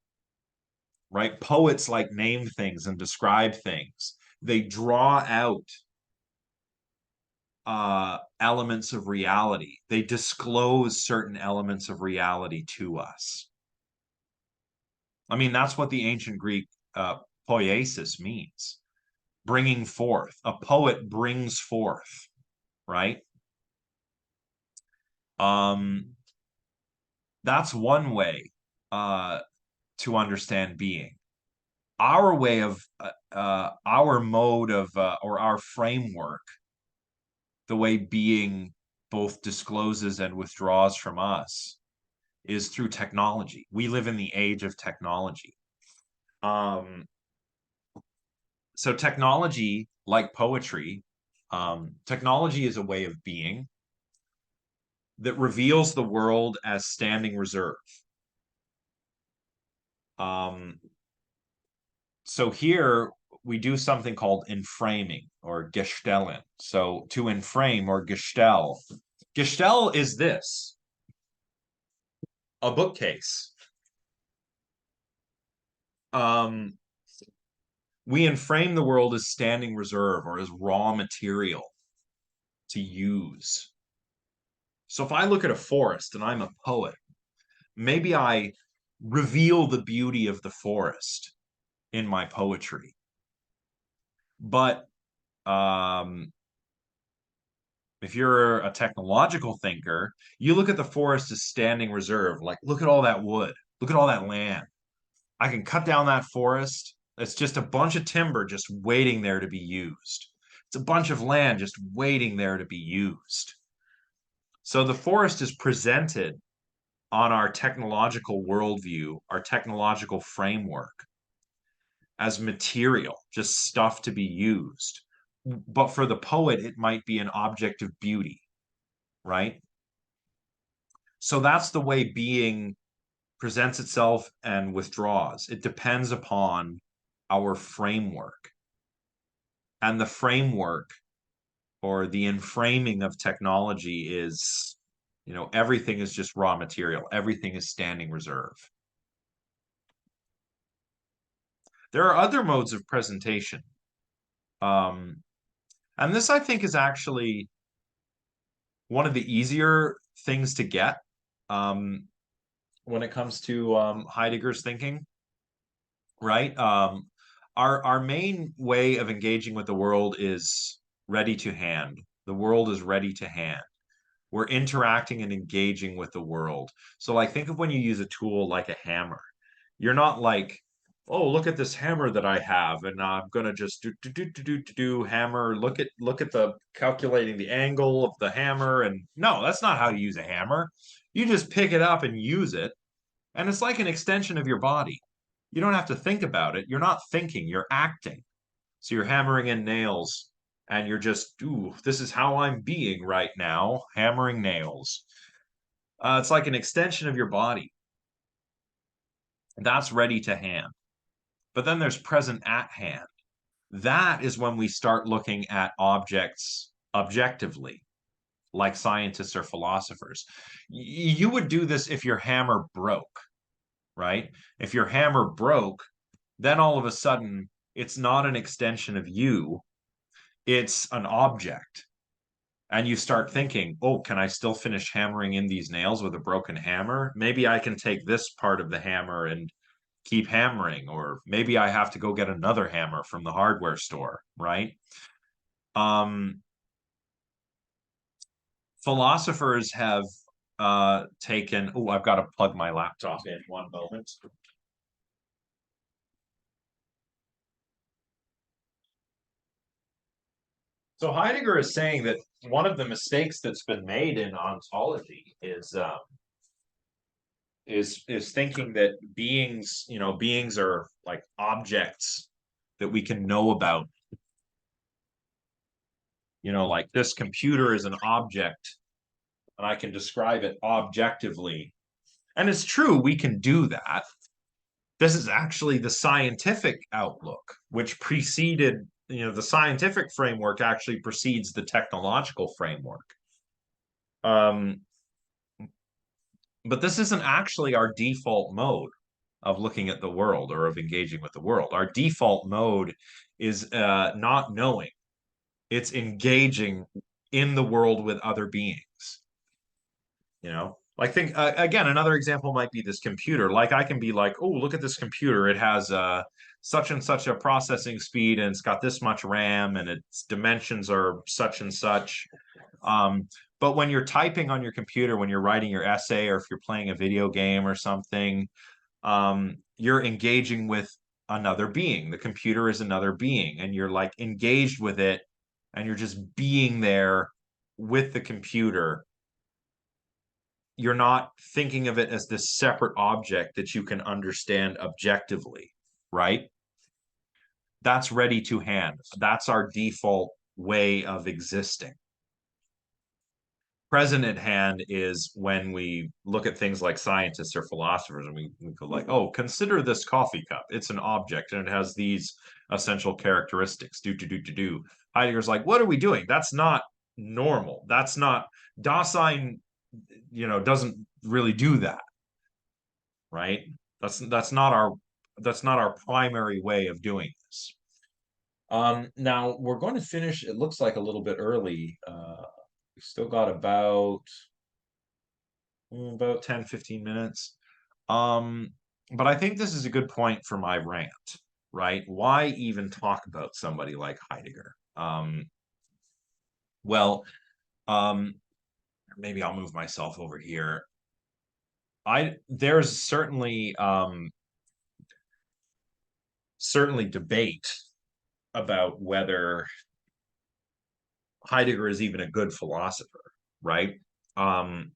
right? Poets like name things and describe things. They draw out elements of reality. They disclose certain elements of reality to us. I mean, that's what the ancient Greek poiesis means, bringing forth. A poet brings forth, right? Um, that's one way uh, to understand being. Our way of, our mode of, or our framework, the way being both discloses and withdraws from us, is through technology. We live in the age of technology. Um, so technology, like poetry, technology is a way of being that reveals the world as standing reserve. Um, so here we do something called enframing or gestellen. So to enframe or gestel, gestel is this, a bookcase. Um, we enframe the world as standing reserve or as raw material to use. So if I look at a forest and I'm a poet, maybe I reveal the beauty of the forest in my poetry. But if you're a technological thinker, you look at the forest as standing reserve. Like, look at all that wood, look at all that land. I can cut down that forest. It's just a bunch of timber just waiting there to be used. It's a bunch of land just waiting there to be used. So the forest is presented on our technological worldview, our technological framework, as material, just stuff to be used. But for the poet, it might be an object of beauty, right? So that's the way being presents itself and withdraws. It depends upon our framework. And the framework or the enframing of technology is, everything is just raw material, everything is standing reserve. There are other modes of presentation. And this, I think, is actually one of the easier things to get when it comes to Heidegger's thinking, right? Our main way of engaging with the world is ready to hand. The world is ready to hand. We're interacting and engaging with the world. So, like, think of when you use a tool like a hammer. You're not like, oh, look at this hammer that I have, and I'm gonna just do hammer. Look at the calculating the angle of the hammer, and no, that's not how you use a hammer. You just pick it up and use it, and it's like an extension of your body. You don't have to think about it. You're not thinking, you're acting. So you're hammering in nails and you're just, ooh, this is how I'm being right now, hammering nails. It's like an extension of your body. That's ready to hand. But then there's present at hand. That is when we start looking at objects objectively, like scientists or philosophers. You would do this if your hammer broke, right? If your hammer broke, then all of a sudden it's not an extension of you, it's an object. And you start thinking, oh, can I still finish hammering in these nails with a broken hammer? Maybe I can take this part of the hammer and keep hammering, or maybe I have to go get another hammer from the hardware store, right? Um, Philosophers have taken, oh, I've got to plug my laptop in one moment. So Heidegger is saying that one of the mistakes that's been made in ontology is thinking that beings are like objects that we can know about. Like this computer is an object and I can describe it objectively. And it's true, we can do that. This is actually the scientific outlook, which preceded, the scientific framework actually precedes the technological framework. Um, but this isn't actually our default mode of looking at the world or of engaging with the world. Our default mode is not knowing, it's engaging in the world with other beings. Like think again, another example might be this computer. Like I can be like, oh, look at this computer. It has such and such a processing speed, and it's got this much RAM, and its dimensions are such and such. Um, but when you're typing on your computer, when you're writing your essay, or if you're playing a video game or something, you're engaging with another being. The computer is another being, and you're like engaged with it, and you're just being there with the computer. You're not thinking of it as this separate object that you can understand objectively, right? That's ready to hand. That's our default way of existing. Present at hand is when we look at things like scientists or philosophers and we go like, oh, consider this coffee cup. It's an object and it has these essential characteristics. Do. Heidegger's like, what are we doing? That's not normal. That's not Dasein, doesn't really do that, right? That's not our primary way of doing this. Now we're going to finish, it looks like a little bit early. We've still got about 10-15 minutes. Um, but I think this is a good point for my rant, right? Why even talk about somebody like Heidegger? Well, um, maybe I'll move myself over here. There's certainly debate about whether Heidegger is even a good philosopher, right? Um,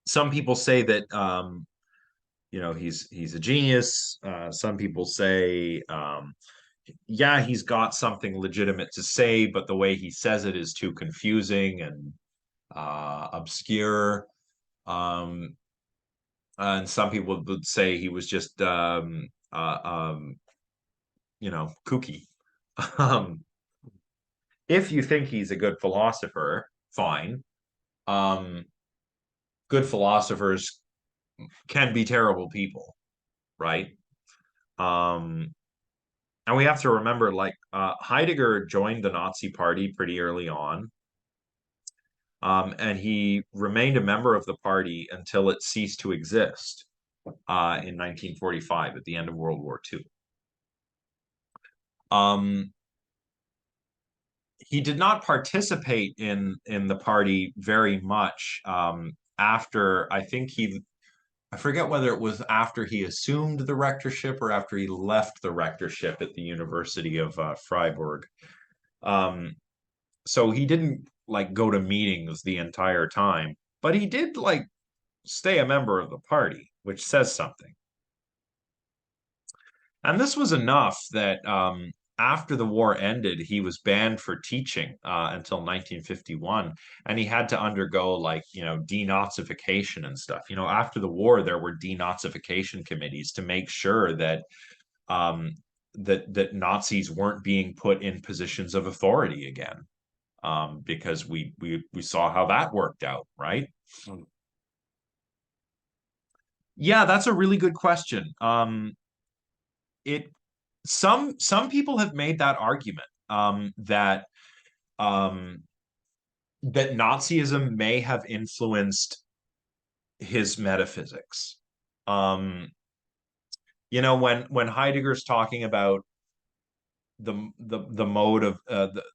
some people say that he's a genius. Some people say yeah, he's got something legitimate to say, but the way he says it is too confusing and obscure. Um, and some people would say he was just kooky. um, if you think he's a good philosopher, fine. Um, good philosophers can be terrible people, right? Um, and we have to remember, like, Heidegger joined the Nazi Party pretty early on, and he remained a member of the party until it ceased to exist in 1945 at the end of World War II. Um, he did not participate in the party very much after I forget whether it was after he assumed the rectorship or after he left the rectorship at the University of Freiburg. Um, so he didn't like go to meetings the entire time, but he did like stay a member of the party, which says something. And this was enough that after the war ended, he was banned for teaching until 1951, and he had to undergo denazification and stuff. After the war, there were denazification committees to make sure that um, that Nazis weren't being put in positions of authority again, because we saw how that worked out, right? Yeah, that's a really good question. It some people have made that argument um, that Nazism may have influenced his metaphysics. Um, when Heidegger's talking about the mode of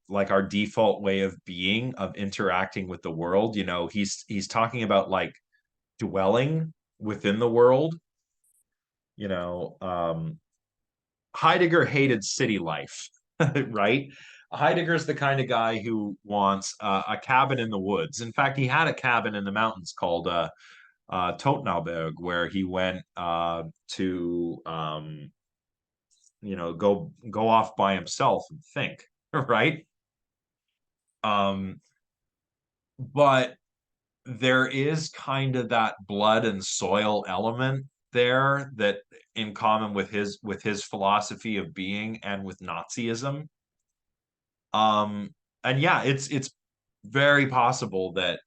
like our default way of being, of interacting with the world, he's talking about like dwelling within the world. You know, Heidegger hated city life, right? Heidegger's the kind of guy who wants a cabin in the woods. In fact, he had a cabin in the mountains called Tottenauberg, where he went to go off by himself and think, right? Um, but there is kind of that blood and soil element there that in common with his philosophy of being and with Nazism. And yeah, it's very possible that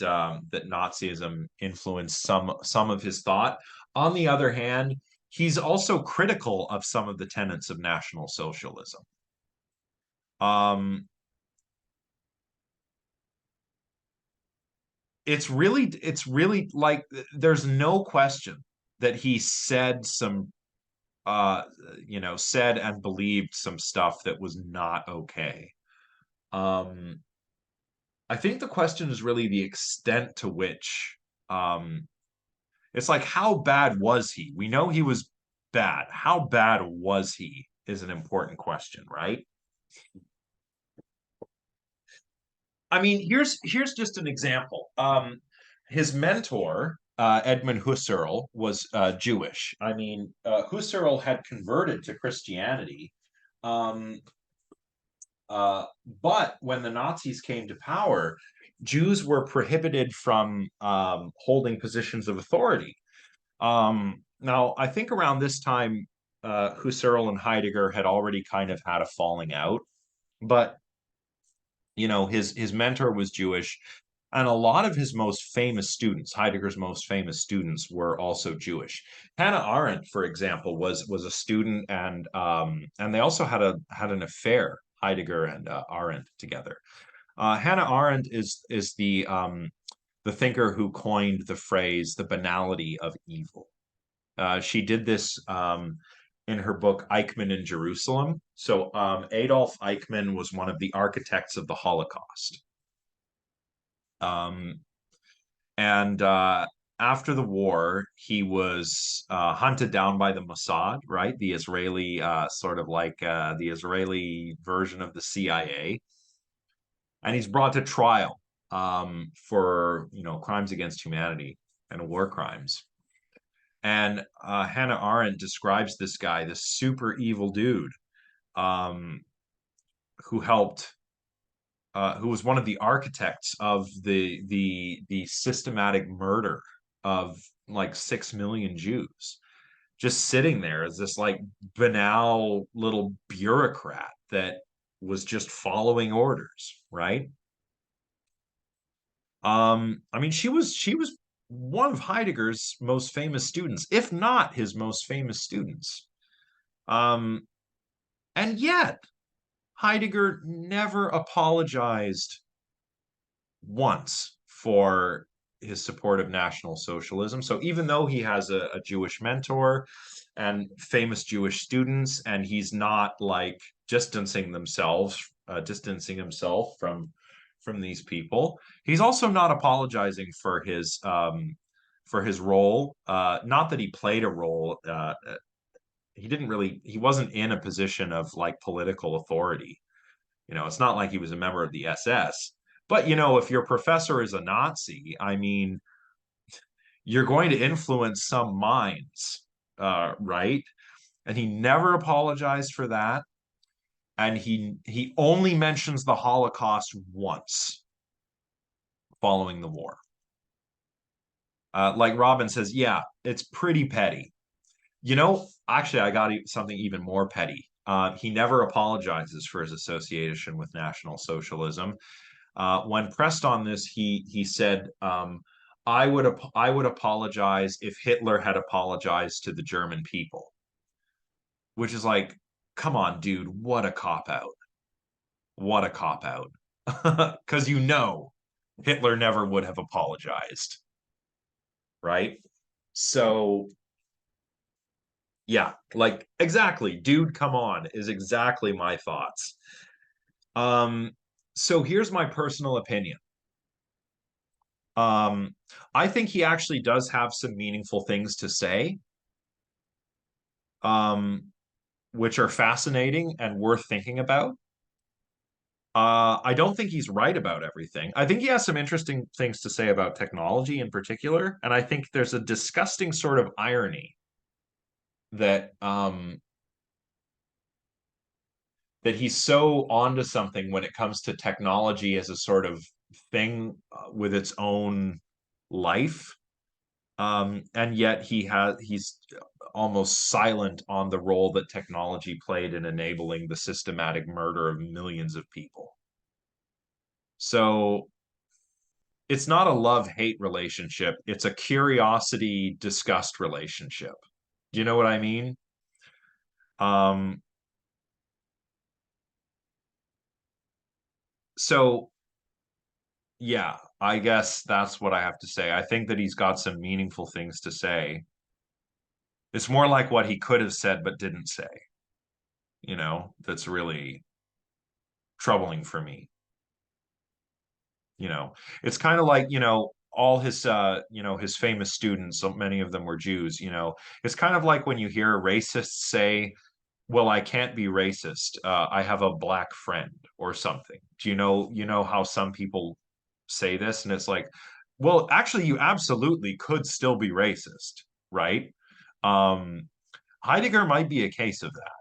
Nazism influenced some of his thought. On the other hand, he's also critical of some of the tenets of National Socialism. Um, it's really like there's no question that he said some uh said and believed some stuff that was not okay. um I think the question is really the extent to which um it's like, how bad was he? We know he was bad. How bad was he is an important question, right? I mean, here's just an example. His mentor, Edmund Husserl, was Jewish. I mean, Husserl had converted to Christianity, um, uh, but when the Nazis came to power, Jews were prohibited from holding positions of authority. Now, I think around this time, Husserl and Heidegger had already kind of had a falling out, but his mentor was Jewish, and a lot of his most famous students, Heidegger's most famous students, were also Jewish. Hannah Arendt, for example, was a student, and they also had an affair, Heidegger and Arendt together. Hannah Arendt is the thinker who coined the phrase "the banality of evil." She did this in her book Eichmann in Jerusalem. So Adolf Eichmann was one of the architects of the Holocaust. Um, and after the war, he was hunted down by the Mossad, right? The Israeli, sort of like the Israeli version of the CIA. And he's brought to trial for, crimes against humanity and war crimes. And Hannah Arendt describes this guy, this super evil dude, um, who helped, who was one of the architects of the systematic murder of like 6 million Jews, just sitting there as this like banal little bureaucrat that was just following orders, right? I mean, she was one of Heidegger's most famous students, if not his most famous students. Um, and yet Heidegger never apologized once for his support of National Socialism. So even though he has a Jewish mentor and famous Jewish students, and he's not like distancing himself from these people, he's also not apologizing for his role. Not that he played a role. He wasn't in a position of like political authority. It's not like he was a member of the SS. But if your professor is a Nazi, I mean, you're going to influence some minds, right? And he never apologized for that. And he only mentions the Holocaust once following the war. Like Robin says, yeah, it's pretty petty. Actually, I got something even more petty. He never apologizes for his association with National Socialism. When pressed on this, he said, I would apologize if Hitler had apologized to the German people," which is like, come on, dude, what a cop out! What a cop out! Because Hitler never would have apologized, right? So yeah, like exactly, dude, come on, is exactly my thoughts. Um, so here's my personal opinion. Um, I think he actually does have some meaningful things to say, um, which are fascinating and worth thinking about. I don't think he's right about everything. I think he has some interesting things to say about technology in particular, and I think there's a disgusting sort of irony that he's so onto something when it comes to technology as a sort of thing with its own life. And yet he's almost silent on the role that technology played in enabling the systematic murder of millions of people. So it's not a love-hate relationship. It's a curiosity-disgust relationship. Do you know what I mean? Um, so yeah, I guess that's what I have to say. I think that he's got some meaningful things to say. It's more like what he could have said but didn't say, that's really troubling for me. You know, it's kind of like, all his his famous students, so many of them were Jews, it's kind of like when you hear racists say, well, I can't be racist. I have a black friend or something. Do you know how some people say this? And it's like, well, actually, you absolutely could still be racist, right? Um, Heidegger might be a case of that.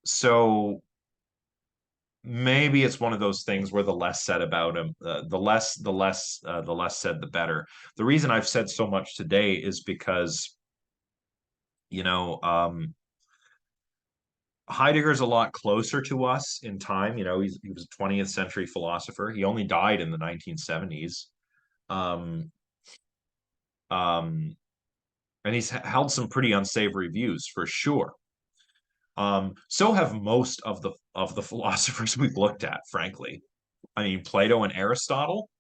So maybe it's one of those things where the less said about him, the less said, the better. The reason I've said so much today is because, you know, um, Heidegger's a lot closer to us in time. He was a 20th century philosopher. He only died in the 1970s. Um, um, and he's held some pretty unsavory views for sure. So have most of the philosophers we've looked at, frankly. I mean, Plato and Aristotle,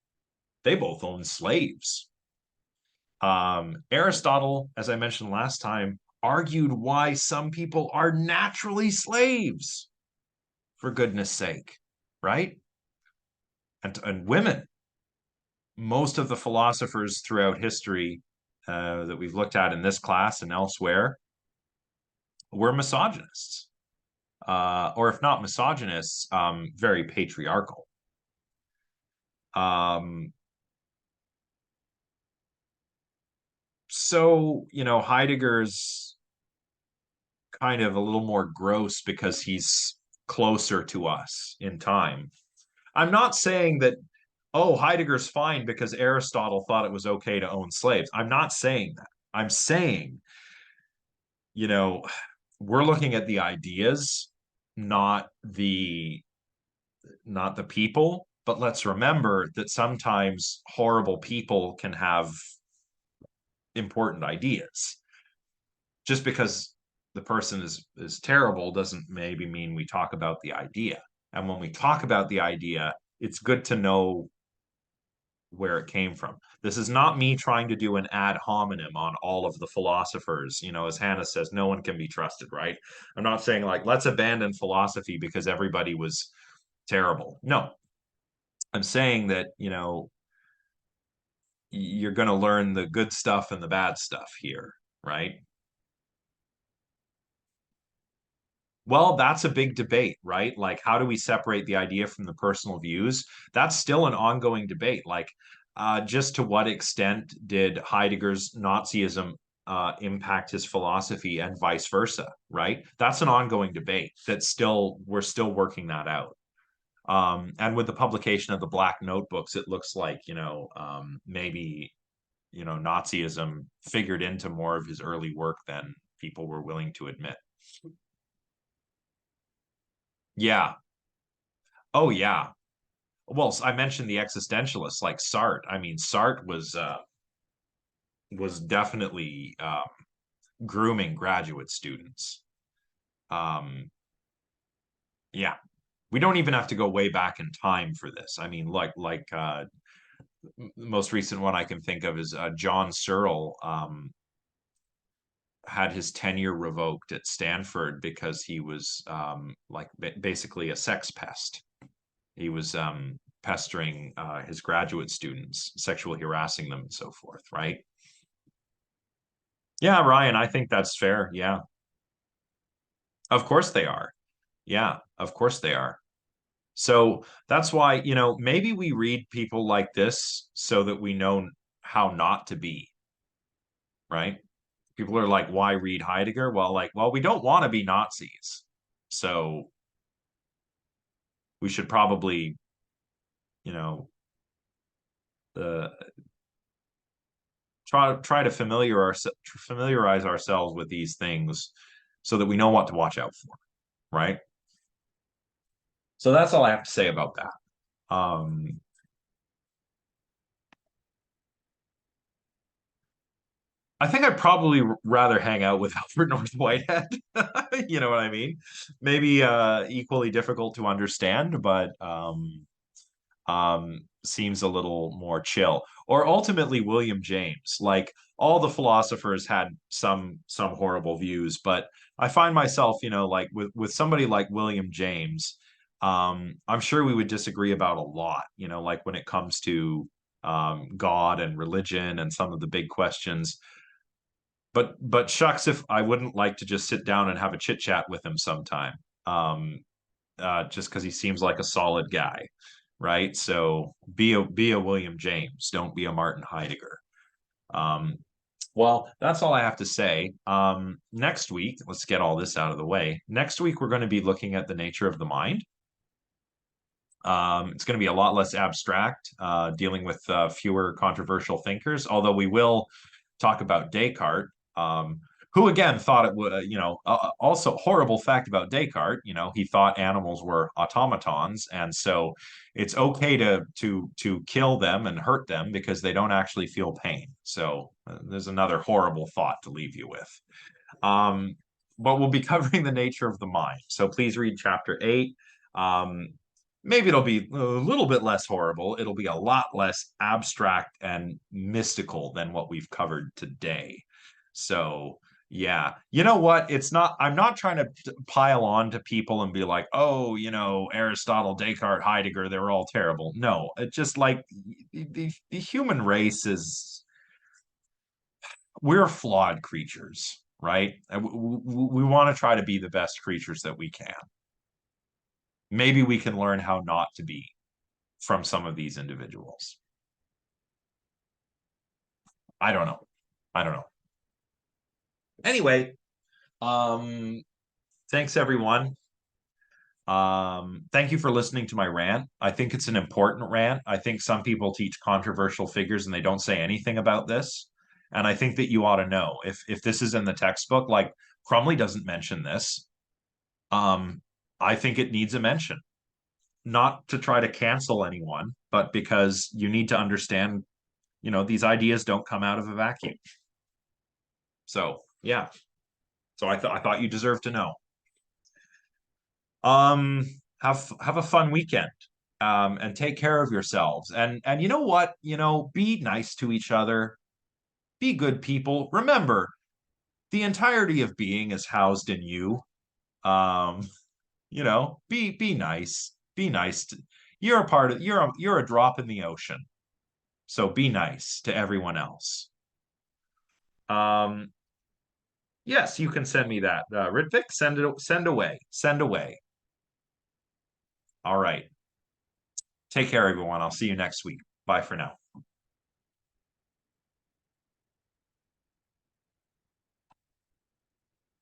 they both owned slaves. Aristotle, as I mentioned last time, argued why some people are naturally slaves, for goodness sake, right? And women. Most of the philosophers throughout history that we've looked at in this class and elsewhere were misogynists, or if not misogynists, very patriarchal. Um, so, Heidegger's kind of a little more gross because he's closer to us in time. I'm not saying that, oh, Heidegger's fine because Aristotle thought it was okay to own slaves. I'm not saying that. I'm saying, you know, we're looking at the ideas, not the not the people. But let's remember that sometimes horrible people can have important ideas. Just because the person is terrible doesn't maybe mean we talk about the idea. And when we talk about the idea, it's good to know where it came from. This is not me trying to do an ad hominem on all of the philosophers. As Hannah says, no one can be trusted, right? I'm not saying like, let's abandon philosophy because everybody was terrible. No, I'm saying that, you're going to learn the good stuff and the bad stuff here, right? Well, that's a big debate, right? Like, how do we separate the idea from the personal views? That's still an ongoing debate. Like, just to what extent did Heidegger's Nazism impact his philosophy and vice versa, right? That's an ongoing debate we're still working that out. And with the publication of the Black Notebooks, it looks like, maybe, Nazism figured into more of his early work than people were willing to admit. Yeah. Oh, yeah. Well, I mentioned the existentialists like Sartre. I mean, Sartre was definitely grooming graduate students. Um, yeah, we don't even have to go way back in time for this. I mean, the most recent one I can think of is John Searle had his tenure revoked at Stanford because he was like basically a sex pest. He was pestering his graduate students, sexually harassing them and so forth, right? Yeah, Ryan, I think that's fair. Yeah. Of course they are. Yeah, of course they are. So that's why, maybe we read people like this so that we know how not to be, right? People are like, why read Heidegger? Well, we don't want to be Nazis. So we should probably, you know, uh, try to familiarize ourselves with these things so that we know what to watch out for, right? So that's all I have to say about that. I think I'd probably rather hang out with Alfred North Whitehead. You know what I mean? Maybe equally difficult to understand, but seems a little more chill. Or ultimately William James. Like all the philosophers had some horrible views, but I find myself, like with somebody like William James, I'm sure we would disagree about a lot, like when it comes to God and religion and some of the big questions. But shucks, if I wouldn't like to just sit down and have a chit chat with him sometime. Um, just because he seems like a solid guy, right? So be a William James, don't be a Martin Heidegger. Um, well, that's all I have to say. Next week, let's get all this out of the way. Next week, we're going to be looking at the nature of the mind. It's going to be a lot less abstract, dealing with fewer controversial thinkers, although we will talk about Descartes, who again thought it would, also horrible fact about Descartes, he thought animals were automatons, and so it's okay to kill them and hurt them because they don't actually feel pain. So there's another horrible thought to leave you with. Um, but we'll be covering the nature of the mind. So please read chapter 8. Um, Maybe it'll be a little bit less horrible. It'll be a lot less abstract and mystical than what we've covered today. So, yeah. You know what? I'm not trying to pile on to people and be like, oh, Aristotle, Descartes, Heidegger, they're all terrible. No, it's just like the human race we're flawed creatures, right? And we want to try to be the best creatures that we can. Maybe we can learn how not to be from some of these individuals. I don't know. I don't know. Anyway, um, thanks everyone. Thank you for listening to my rant. I think it's an important rant. I think some people teach controversial figures and they don't say anything about this. And I think that you ought to know if this is in the textbook, like Crumley doesn't mention this. Um, I think it needs a mention, not to try to cancel anyone, but because you need to understand, these ideas don't come out of a vacuum. So yeah. So I thought you deserved to know. Um, have a fun weekend. And take care of yourselves. And you know what? Be nice to each other. Be good people. Remember, the entirety of being is housed in you. Um, be nice. Be nice. You're a part of you're a drop in the ocean. So be nice to everyone else. Um, yes, you can send me that. Ritvik, send away. Send away. All right. Take care, everyone. I'll see you next week. Bye for now.